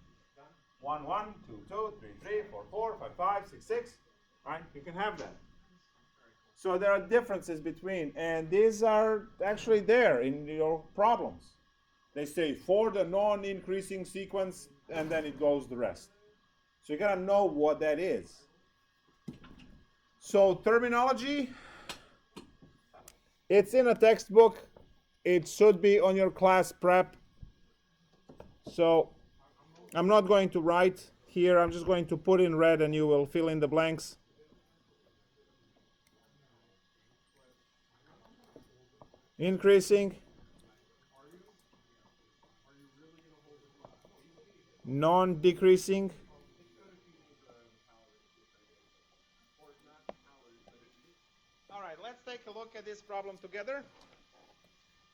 1, 1, 2, 2, 3, 3, 4, 4, 5, 5, 6, 6. Right? You can have that. So there are differences between, and these are actually there in your problems. They say for the non-increasing sequence, and then it goes the rest. So you gotta know what that is. So terminology, it's in a textbook. It should be on your class prep. So I'm not going to write here. I'm just going to put in red and you will fill in the blanks. Increasing, non-decreasing, All right, let's take a look at this problem together.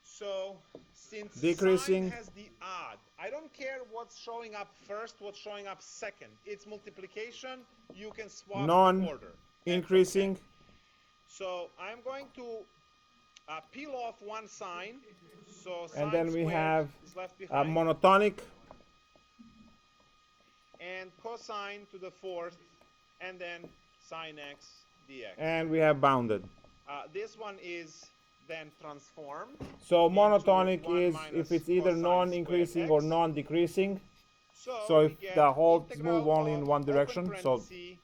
So, since Decreasing. sine has the odd, I don't care what's showing up first, what's showing up second. It's multiplication. You can swap the order. non-increasing, Okay. So I'm going to peel off one sign. So and sine then we squared have is left a behind. monotonic, And cosine to the fourth, and then sine x dx. and we have bounded. This one is then transformed. So into monotonic 1 is minus if it's either cosine non-increasing squared or x. non-decreasing. So So we if get the whole integral move only in of one open direction, so parenthesis,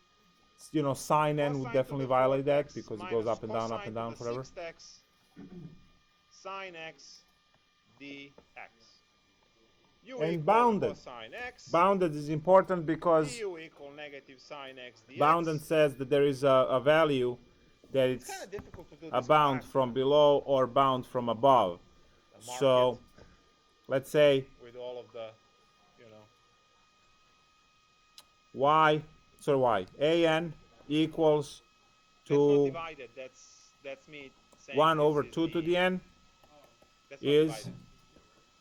you know sine n would cosine to definitely the violate fourth that x because it minus goes up and down, cosine to the forever. sixth x sine x dx. U And equal bounded. cosine x. Bounded is important because Du equal negative sine x dx. bounded says that there is a value that It's it's kind of difficult to do a this bound fast, from below or bound from above. the market So let's say with all of the, you know. y, an equals That's not to divided. That's me saying 1 this over is 2 to the n That's not is divided.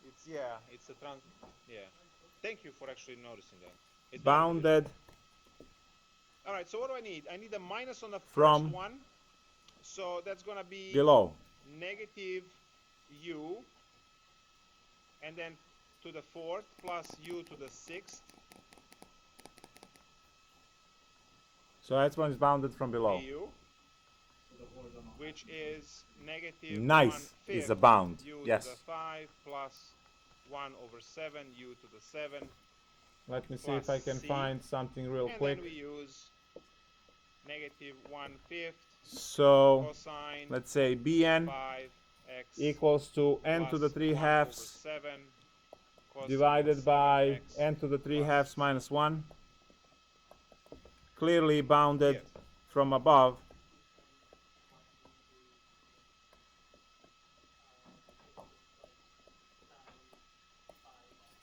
It's it's a trans. Yeah. Thank you for actually noticing that. It's not a division. bounded All right. So what do I need? I need a minus on the From first one. So that's gonna be below. negative u, and then to the fourth plus u to the sixth. So that one is bounded from below. du, which is negative Nice 1/5 is a bound. u Yes. to the 5 plus 1 over 7 u to the 7 Let me see plus if I can c, find something real and quick. then we use negative 1/5 So cosine let's say Bn 5x equals to n to the plus 3 1 over halves 7 cosine divided by 7x n to the 3 plus halves minus 1. Clearly bounded Yes. from above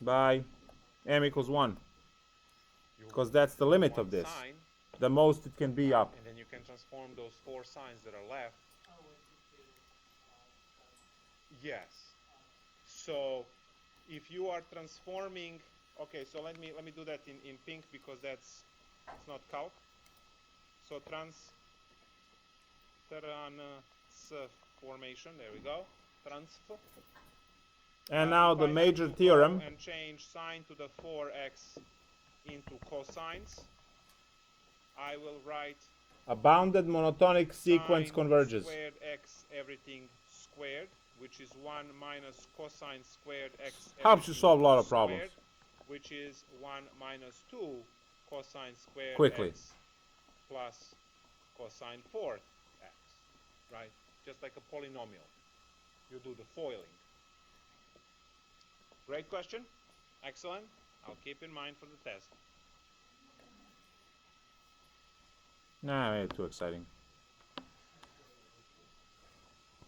by m equals 1, You because that's the limit want of this. sine, The most it can be up. and then you can transform those 4 sines that are left. Yes. So if you are transforming, okay, so let me do that in pink because it's not calc. So transformation, there we go. Transf. And now If the I have major to theorem, go and change sine to the 4x into cosines, I will write a bounded monotonic sequence sine converges. squared x everything squared, which is 1 minus cosine squared x Helps you everything solve a lot of squared, problems which is 1 minus 2 cosine squared quickly. x plus cosine fourth x, right? Just like a polynomial. You do the foiling. Great question. Excellent. I'll keep in mind for the test. Nah, maybe too exciting.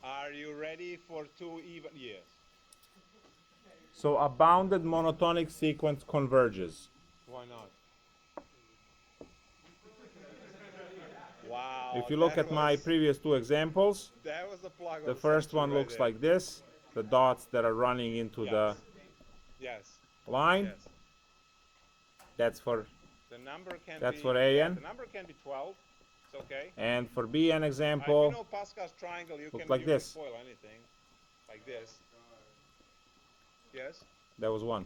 Are you ready for 2 even? Yes. So a bounded monotonic sequence converges. Why not? Wow. If you look at my previous two examples, That was the plug of the the first century one right looks there. like this, the dots that are running into the Yes. line. Yes. That's for The number can That's be for yeah, AN. the number can be 12. It's okay. And for B, an If you example, know Pascal's triangle, you look can like this. foil anything like this. Yes. That was one.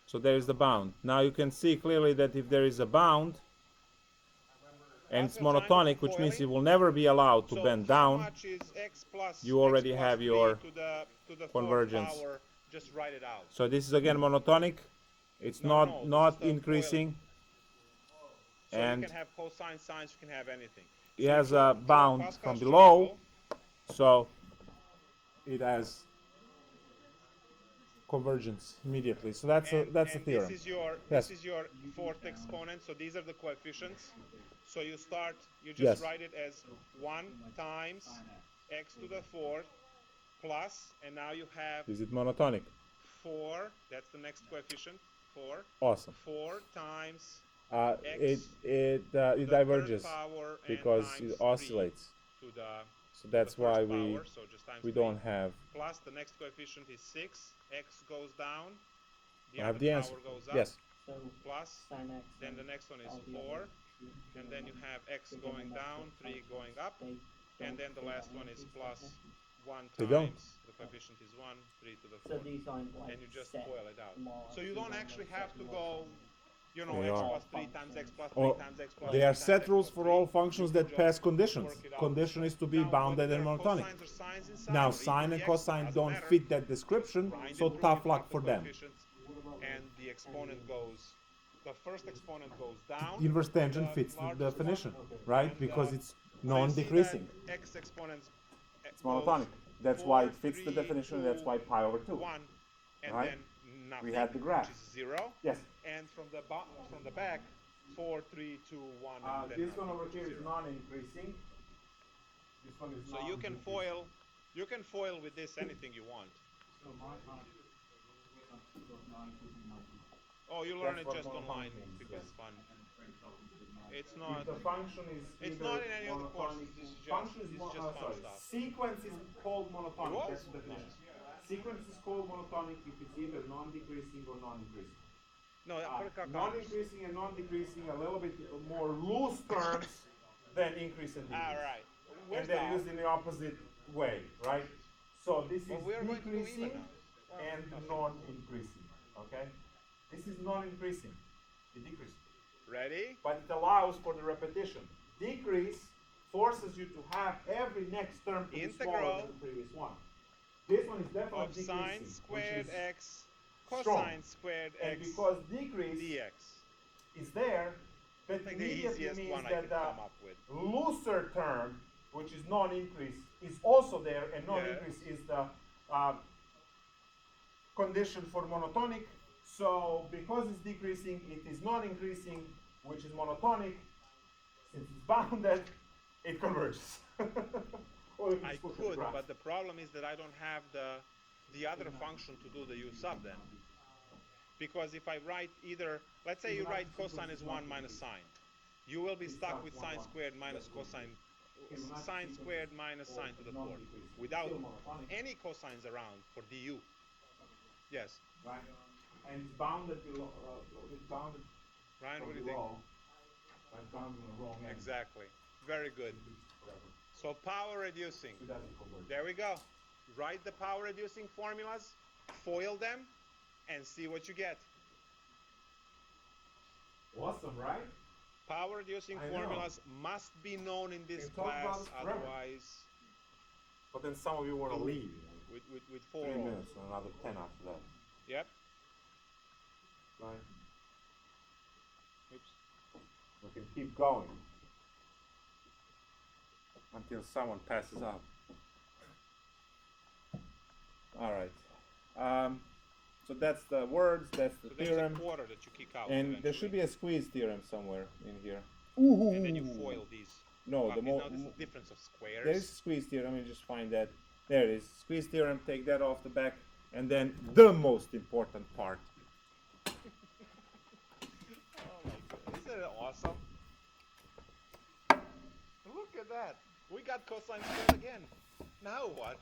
So there is the bound. Now you can see clearly that if there is a bound, and it's Pascal's triangle monotonic, for which means it foiling. will never be allowed to So bend how down, much is x plus you already x plus have 3 your to the fourth convergence. power? Just write it out. So this is again monotonic. It's No, this is not the increasing, foiling. So you and can have cosine sines, you can have anything. it So has draw a bound Pascal's from below, triangle. so it has convergence immediately. So that's a theorem. This Yes. is your fourth exponent. So these are the coefficients. So you just Yes. write it as 1 times x to the fourth plus, and now you have Is it monotonic? 4. That's the next coefficient. 4. Awesome. 4 times It x it diverges power because and it times oscillates. 3 to the So that's the first why power. So just times we 3. don't have. Plus the next coefficient is 6. X goes down. The I other have the answer. power goes up. Yes. So Plus, sin x. then the next one is all the 4, other and then you have x given going that down, the 3 going up, they and then the don't last one is increase plus that 1 They don't. times, the coefficient is 1, 3 to the So 4th, these aren't like and you just set FOIL it out. more, So you these don't aren't actually like have set to more go, you know, They x are. plus 3 times x plus 3 Or times x plus they 3 are times set x rules plus for 3. all functions You that can pass just conditions. work it out. Condition is to be Now, bounded whether and there are monotonic. cosines or sines inside, Now or even sine the and x, cosine doesn't don't matter. fit that description, Grind so it through, tough you luck plug for the them. coefficients, and the exponent goes, the first exponent goes down. Inverse tangent the fits the largest definition, one, right? and, Because it's so you see that non-decreasing. x exponents It's goes monotonic. That's 4, why it fits 3, the definition, and 2, that's why pi over 2. 1, and Right? then nothing, We had the graph. which is 0. Yes. And from the back, 4, 3, 2, 1, and then This one nothing, over which here is is 0. non-increasing. This one is So you can foil with this anything you want. Oh, you learn That's it what just online monotonic means, because yes. it's fun. It's If not. the function is It's either not in any other courses. monotonic, This is function is just fun sorry, stuff. sequence is called monotonic. It was? That's the definition. Nice. Sequence is called monotonic if it's either non-decreasing or non-increasing. No, Non-increasing and non-decreasing are a little bit more loose terms than increase and decrease. All right. And Where's they're now? used in the opposite way, right? So this Well, is we are going to do decreasing even now. and non-increasing. Okay? This is non-increasing. It decreases. Ready? But it allows for the repetition. Decrease forces you to have every next term to be smaller than the previous one. This one is definitely Of sine decreasing, squared which is x strong. cosine squared And x because decrease dx. is there, that Like the immediately easiest means one I that could the come up with. looser term, which is non-increase, is also there, and non-increase is the condition for monotonic. So because it's decreasing, it is non-increasing, which is monotonic. Since it's bounded, it converges. Or you can I just put it could, graph. but the problem is that I don't have the other function to do the u sub then. Because if I write either, let's say you write cosine is 1 minus sine, you will be stuck with sine squared minus cosine, sine squared minus sine to the fourth, without any cosines around for du. Yes. Right? And it's bounded below, it's bounded Ryan, what do you think? below, like bounded on the wrong end. Exactly. Very good. So power reducing. So it doesn't converge. There we go. Write the power reducing formulas, foil them, and see what you get. Awesome, right? Power reducing I know. formulas must be known in this We talked about class, this forever. otherwise But then some of you want to leave. with 4 3 rolls. minutes and another 10 after that. Yep. Right? Oops. We can keep going until someone passes out. All right. So that's the words, that's the So there's theorem, a quarter that you kick out. and there should be eventually. a squeeze theorem somewhere in here. And then you foil these. No, buckets. the Now this is the difference of squares. there is squeeze theorem. Let me just find that. There it is. Squeeze theorem. Take that off the back, and then the most important part. Oh my god, isn't it awesome? Look at that. We got cosine squared again. Now what?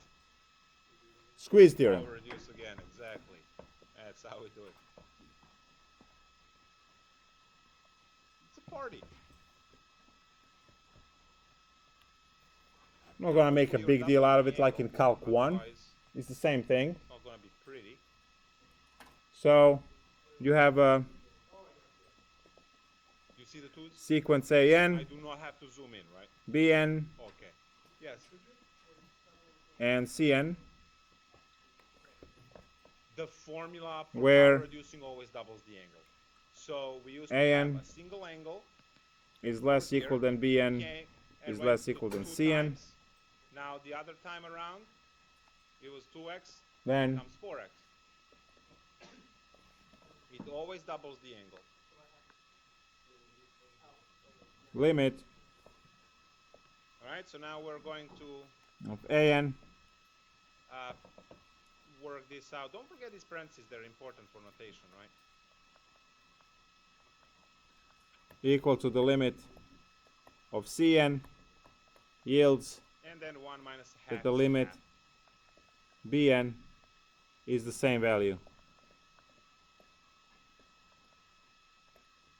Squeeze theorem. Power reduce again, exactly. That's how we do it. It's a party. I'm not gonna make a Hopefully big you're deal done out of with it the like in angle, Calc 1. otherwise It's the same thing. It's not gonna be pretty. So you have a You see the twos? sequence I AN, do not have to zoom in, right? BN, Okay. Yes. and CN, The formula for Where power reducing always doubles the angle. So we used to AN have a single angle is less here, equal than BN, okay, and is went less to equal than 2 CN. times. Now the other time around, it was 2x, Then becomes 4x. It always doubles the angle. limit Alright, so now we're going to of AN work this out. Don't forget these parentheses, they're important for notation, right? equal to the limit of CN yields And then 1 minus half. that the is limit half. BN is the same value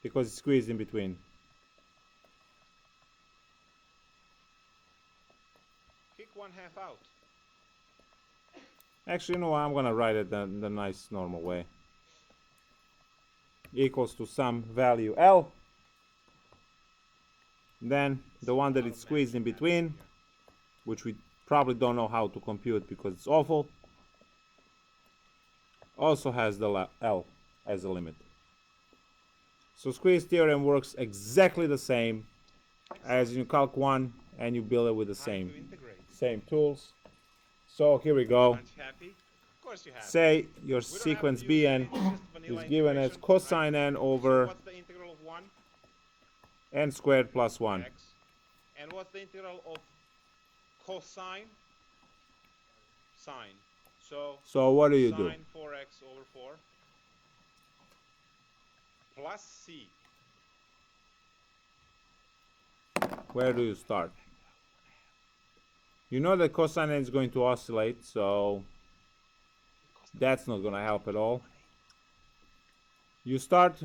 because it's squeezed in between. Kick 1/2 out. Actually, no, I'm gonna write it the nice normal way. Equals to some value L. Then the one that is squeezed in between, which we probably don't know how to compute because it's awful, also has the L as a limit. So squeeze theorem works exactly the same as in Calc 1, and you build it with the Time to integrate. same tools. So here we go. Aren't you happy? Of course you have. Say your We don't have to sequence use Bn anything, it's just vanilla is given as integration, cosine right? n So over what's the integral of 1? n squared plus 1. X. And what's the integral of cosine? Sine. So what do you do? sine 4x over 4 plus c. Where do you start? You know that cosine n is going to oscillate, so that's not going to help at all. You start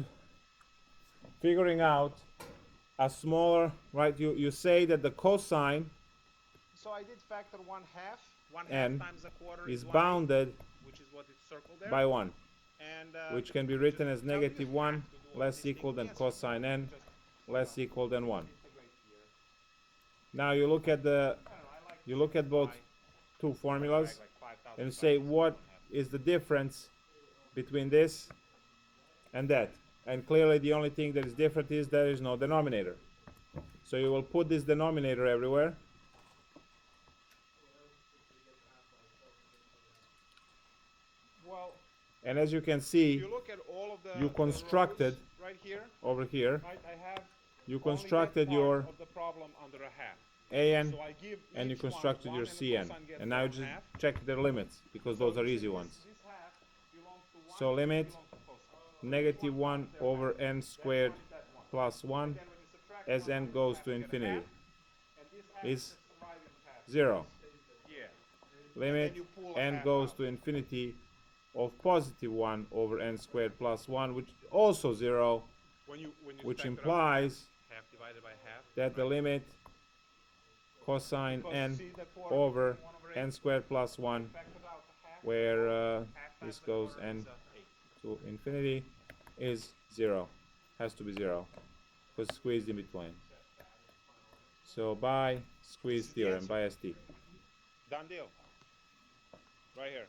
figuring out a smaller, right? You say that the cosine So I did factor 1/2. 1/2 n times a quarter is 1/8, bounded which is what is circled there. by 1, And, which can be written as now you negative have 1 to do all less these things. equal than Yes, cosine n just less equal than 1. integrate here. Now you look at the I don't know, I like you look at both two formulas like 5,000 and say bucks. what is the difference between this and that. And clearly the only thing that is different is there is no denominator. So you will put this denominator everywhere. Well, And as you can if see, you look at all of the you constructed rows right here, over here, right, I have you only constructed that part your of the problem under a half. AN So I give and you each one constructed your one, and the CN. cosine gets And now you just 1/2. check their limits because So those are you see easy ones. This half belongs to 1, So limit belongs to cosine. negative 1 over n squared That one. plus 1 And then when you subtract as one n from it, goes you to have get a infinity half, and this half is just surviving half. 0. Yeah. Limit you pull a n half goes out. to infinity of positive 1 over n squared plus 1, which is also 0, When you which factor out implies half divided by half, that the right? limit cosine Because n see that for over 1 over n 8, squared plus 1, factored out the half, where half this times the goes quarter n is 8. to infinity, is 0. Has to be 0 because squeezed in between. So by squeeze This is the theorem, answer. by ST. Done deal. Right here.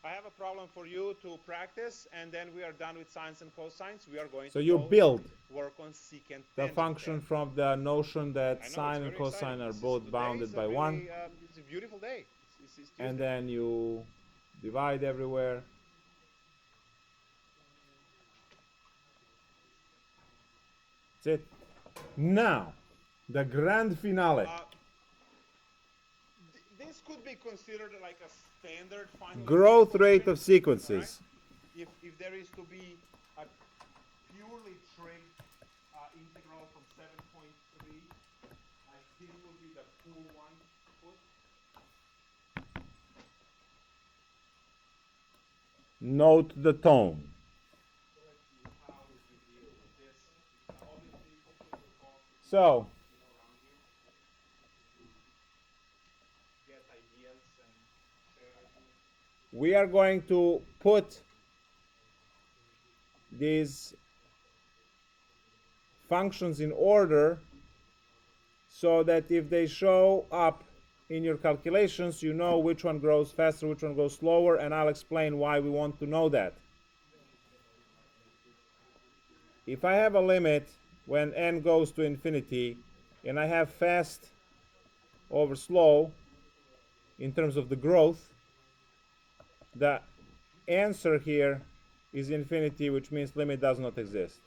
I have a problem for you to practice, and then we are done with sines and cosines. We are going So to you build work on secant the tangent function there. from the notion that I know, it's sine and very exciting. cosine are Today both is bounded by 1, it's a beautiful day. It's Tuesday. and then you divide everywhere. That's it. Now, the grand finale. This could be considered like a standard final Growth function, rate of sequences. right? If there is to be a purely trig integral from 7.3, this would be the cool one to put. Note the tone. How would you deal with this? Obviously, So, get ideas and share ideas. we are going to put these functions in order so that if they show up in your calculations, you know which one grows faster, which one goes slower, and I'll explain why we want to know that. If I have a limit when n goes to infinity, and I have fast over slow in terms of the growth, the answer here is infinity, which means limit does not exist.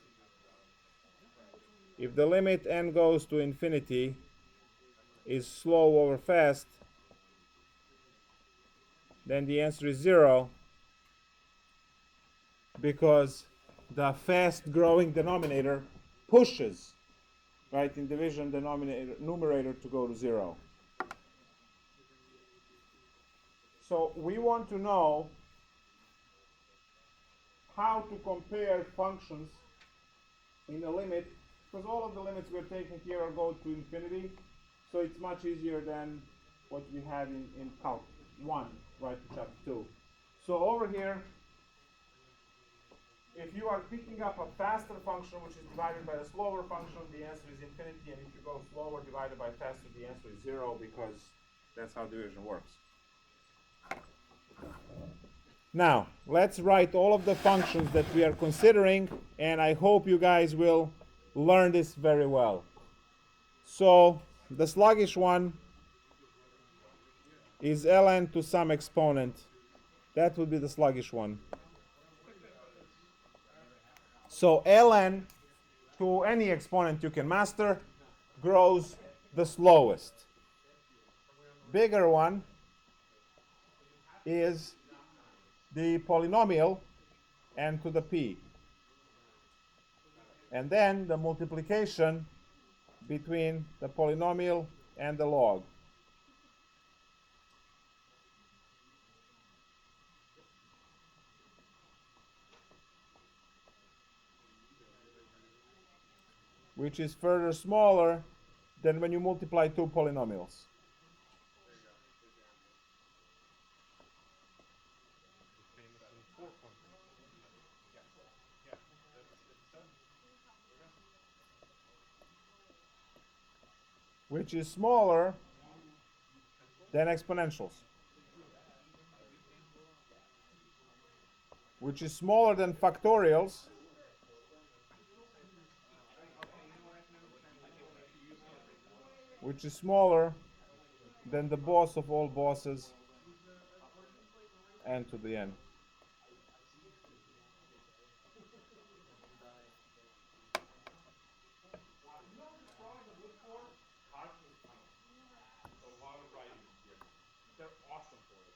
If the limit n goes to infinity is slow over fast, then the answer is 0, because the fast growing denominator pushes, right, in division denominator numerator to go to 0. So we want to know how to compare functions in a limit, because all of the limits we're taking here are go to infinity, so it's much easier than what we had in Calc 1, right, in Chapter 2. So over here, if you are picking up a faster function which is divided by a slower function, the answer is infinity, and if you go slower divided by faster, the answer is 0, because that's how division works. Now, let's write all of the functions that we are considering, and I hope you guys will learn this very well. So, the sluggish one is ln to some exponent. That would be the sluggish one. So, ln to any exponent you can master grows the slowest. Bigger one is the polynomial n to the p. And then the multiplication between the polynomial and the log. Which is further smaller than when you multiply two polynomials. Which is smaller than exponentials. which is smaller than factorials, which is smaller than the boss of all bosses, n to the n. You know this program is good for calculus tunnels. It's a lot of writing here. They're awesome for it.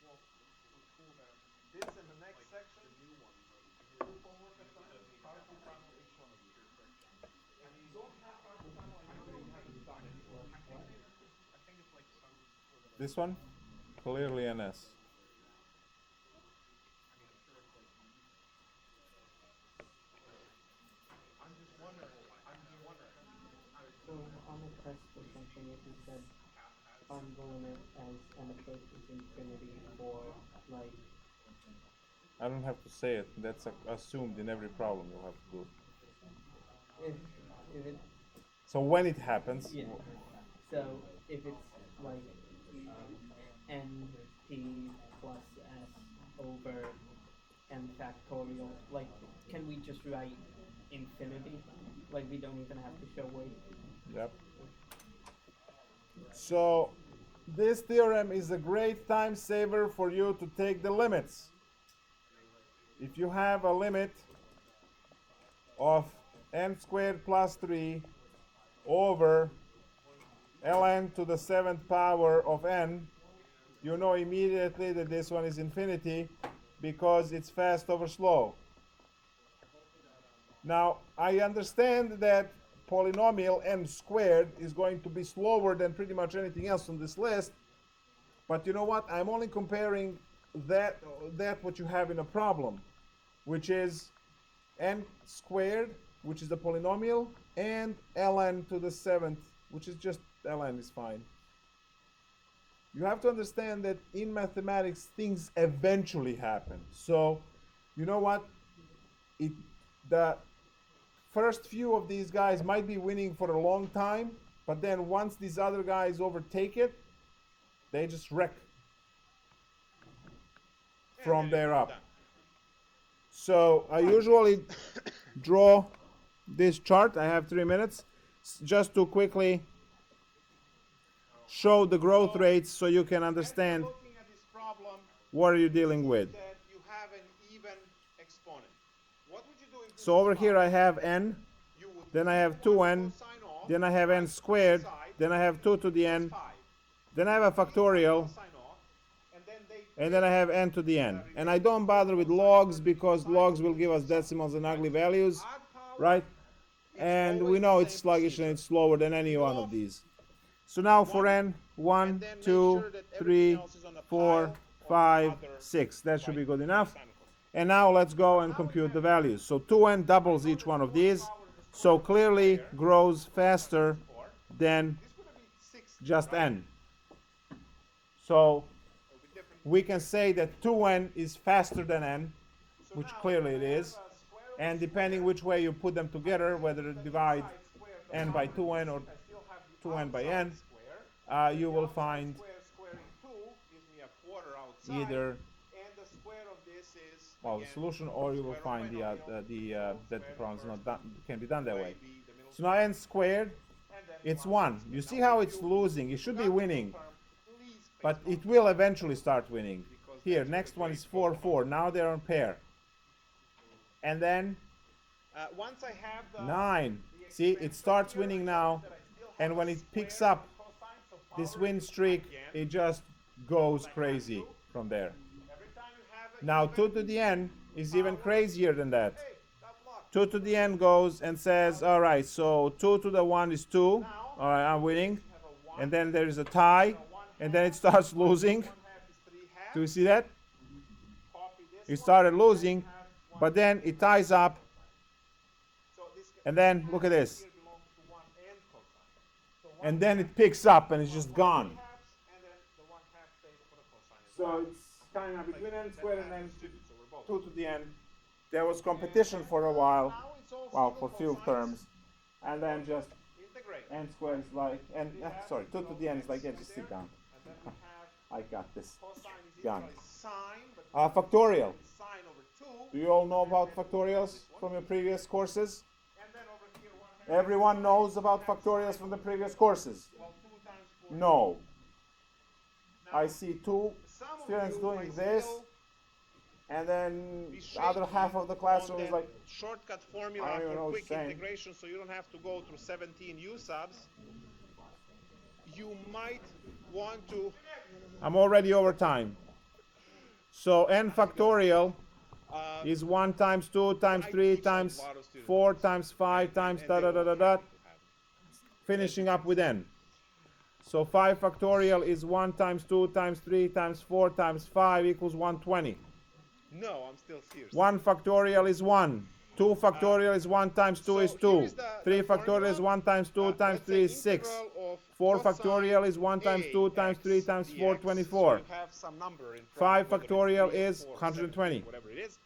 Well, what's cool then? This in the next section. The new one, group homework assignment, calculus tunnel, each one of you. And if you don't have calculus tunnel, I know you haven't done it. I think it's like some sort of. This one, clearly an S. I mean, I'm sure it's like. I'm just wondering. So on the test or something, if you said on the limit as n approaches infinity for like. I don't have to say it. That's assumed in every problem you'll have to do. If it. So when it happens. Yeah. So if it's like n p plus s over n factorial, like can we just write infinity? Like we don't even have to show weight. Yep. So this theorem is a great time saver for you to take the limits. If you have a limit of n squared plus 3 over ln to the 7th power of n, you know immediately that this one is infinity because it's fast over slow. Now, I understand that polynomial n squared is going to be slower than pretty much anything else on this list, but you know what? I'm only comparing that what you have in a problem, which is n squared, which is a polynomial, and ln to the 7th, which is just ln is fine. You have to understand that in mathematics things eventually happen. So, you know what? The first few of these guys might be winning for a long time, but then once these other guys overtake it, they just wreck from there up. So I usually draw this chart. I have 3 minutes just to quickly show the growth rates so you can understand Looking at this problem, what are you dealing with. that you have an even exponent. What would you do if this So over was here I five? have n, You would then I have flip 2n, cosine off, then I have n right squared, side, then I have 2 to the is n, 5. then I have a factorial, Cosine off, and then I have n to the n. And I don't bother with logs because logs will give us decimals and ugly values, odd power, right? it's And we always know the it's same sluggish and procedure. it's slower than any one of these. So now for n, 1, and then make 2, sure that everything 3, else is on a 4, pile of 5, other 6. That should be right good enough. sine of cosine. And now let's go and compute the values. So 2n doubles each one of these, so clearly grows faster than This would be 60, just right? n. So It'll be different. we can say that 2n is faster than n, So which now clearly if it I have is. a square of And a depending square, which way you put them together, whether the it divide inside square of the n by power 2n or is- I still have the 2n by outside n, square. you The will outside find square squaring 2 gives me a quarter outside. either, And the square of this is well, the again, solution, or you will square of find binomial, that the square problem is not inverse, done, can be done that way. be the middle So now n squared, and then it's 1 1. square. You Now see how if it's you losing. It should be forgot the winning, term, please pay but attention. it will eventually start winning. Because Here, that's where next the one grade is goes 4, down. 4. Now they're on pair. And then Once I have the 9. the See, expansion it starts here, I winning notice now. that I still have And a when it picks square up and cosine, so this power win is streak, again. it just goes crazy from there. Every time you have a Now even 2 to the n is even power, crazier than that. hey, tough luck. 2 to the n goes and says, all right, so 2 to the 1 is 2. All Now, right, I'm winning. you have a 1, And then there is a tie, so 1 and then it half, starts 1 losing. 1 half is 3 halves. Do you see that? Copy this It one, started and then losing, you have 1 but then it ties up, So this and then look at this. here belongs to 1 and cosine. So 1 And then half it picks up and it's just gone. 3 halves, and then the 1 half stays for the cosine as So well. it's kind of between n That squared and half then is distributed, so we're both. 2 to the n. There was competition for a while, Now it's all well, single for few cosines. terms, and then just Integrate. n squared is like, and sorry, 2 to the n is like, yeah, just sit down. And then we have I got this. cosine is gone. usually sine, but Factorial. sine over 2. Do you all know about factorials from your previous courses? And then over here, 100. Everyone knows about factorials from the previous courses? Well, 2 times 4. No. Now, I see two some of students you doing might this, still and then be the other shaky half of the on classroom is that like, shortcut I formula don't even know for what quick you're saying. integration, so you don't have to go through 17 u subs. You might want to. I'm already over time. So n factorial is 1 times 2 times 3 times 4 times 5 times da da da da da, finishing up with n. So 5 factorial is 1 times 2 times 3 times 4 times 5 equals 120. No, I'm still serious. 1 factorial is 1. 2 factorial is 1 times 2 is 2. 3 factorial is 1 times 2 times 3 is 6. 4 factorial is 1 times 2 times 3 times 4, 24. So you have some number in front, 5 whether it's factorial 3 or is 4 or 120. 7, whatever it is.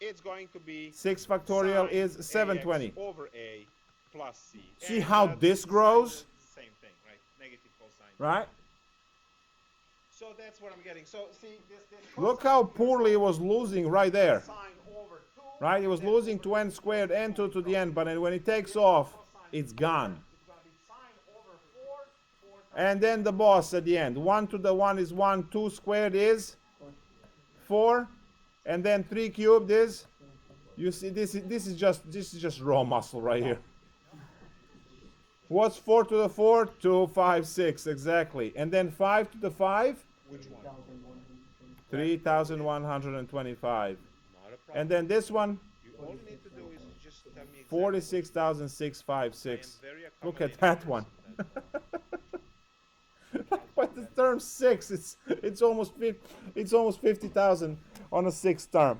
It's going to be 6 factorial sine is 720. AX over A plus C. See And how this grows? Same thing, right? Negative cosine. Right? So that's what I'm getting. So see, this Look how poorly it was losing right there. sine over 2. Right? It was losing to n squared, n2 to the n, but then when it takes off, it's gone. It's going to be sine over 4. 4 And then the boss at the end. 1 to the 1 is 1, 2 squared is 4, and then 3 cubed is, you see, this is just raw muscle right here. What's 4 to the 4? 2, 5, 6, exactly. And then 5 to the 5? Which one? 3,125. Not a problem. And then this one, All you need to do is just tell me exactly. 46,656. I am very Look at accommodating that person. one. But the term 6, it's almost 50,000 on a 6th term.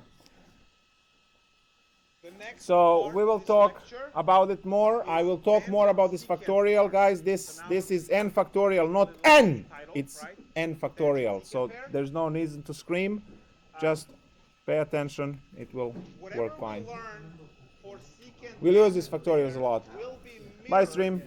The next So part we will of this talk lecture about it more. I will talk more about this factorial, guys. This is n factorial, not n. It's n factorial. So there's no reason to scream. Just pay attention. It will whatever work we fine. learn for secant We use these factorials a lot. will be Bye, mirrored stream.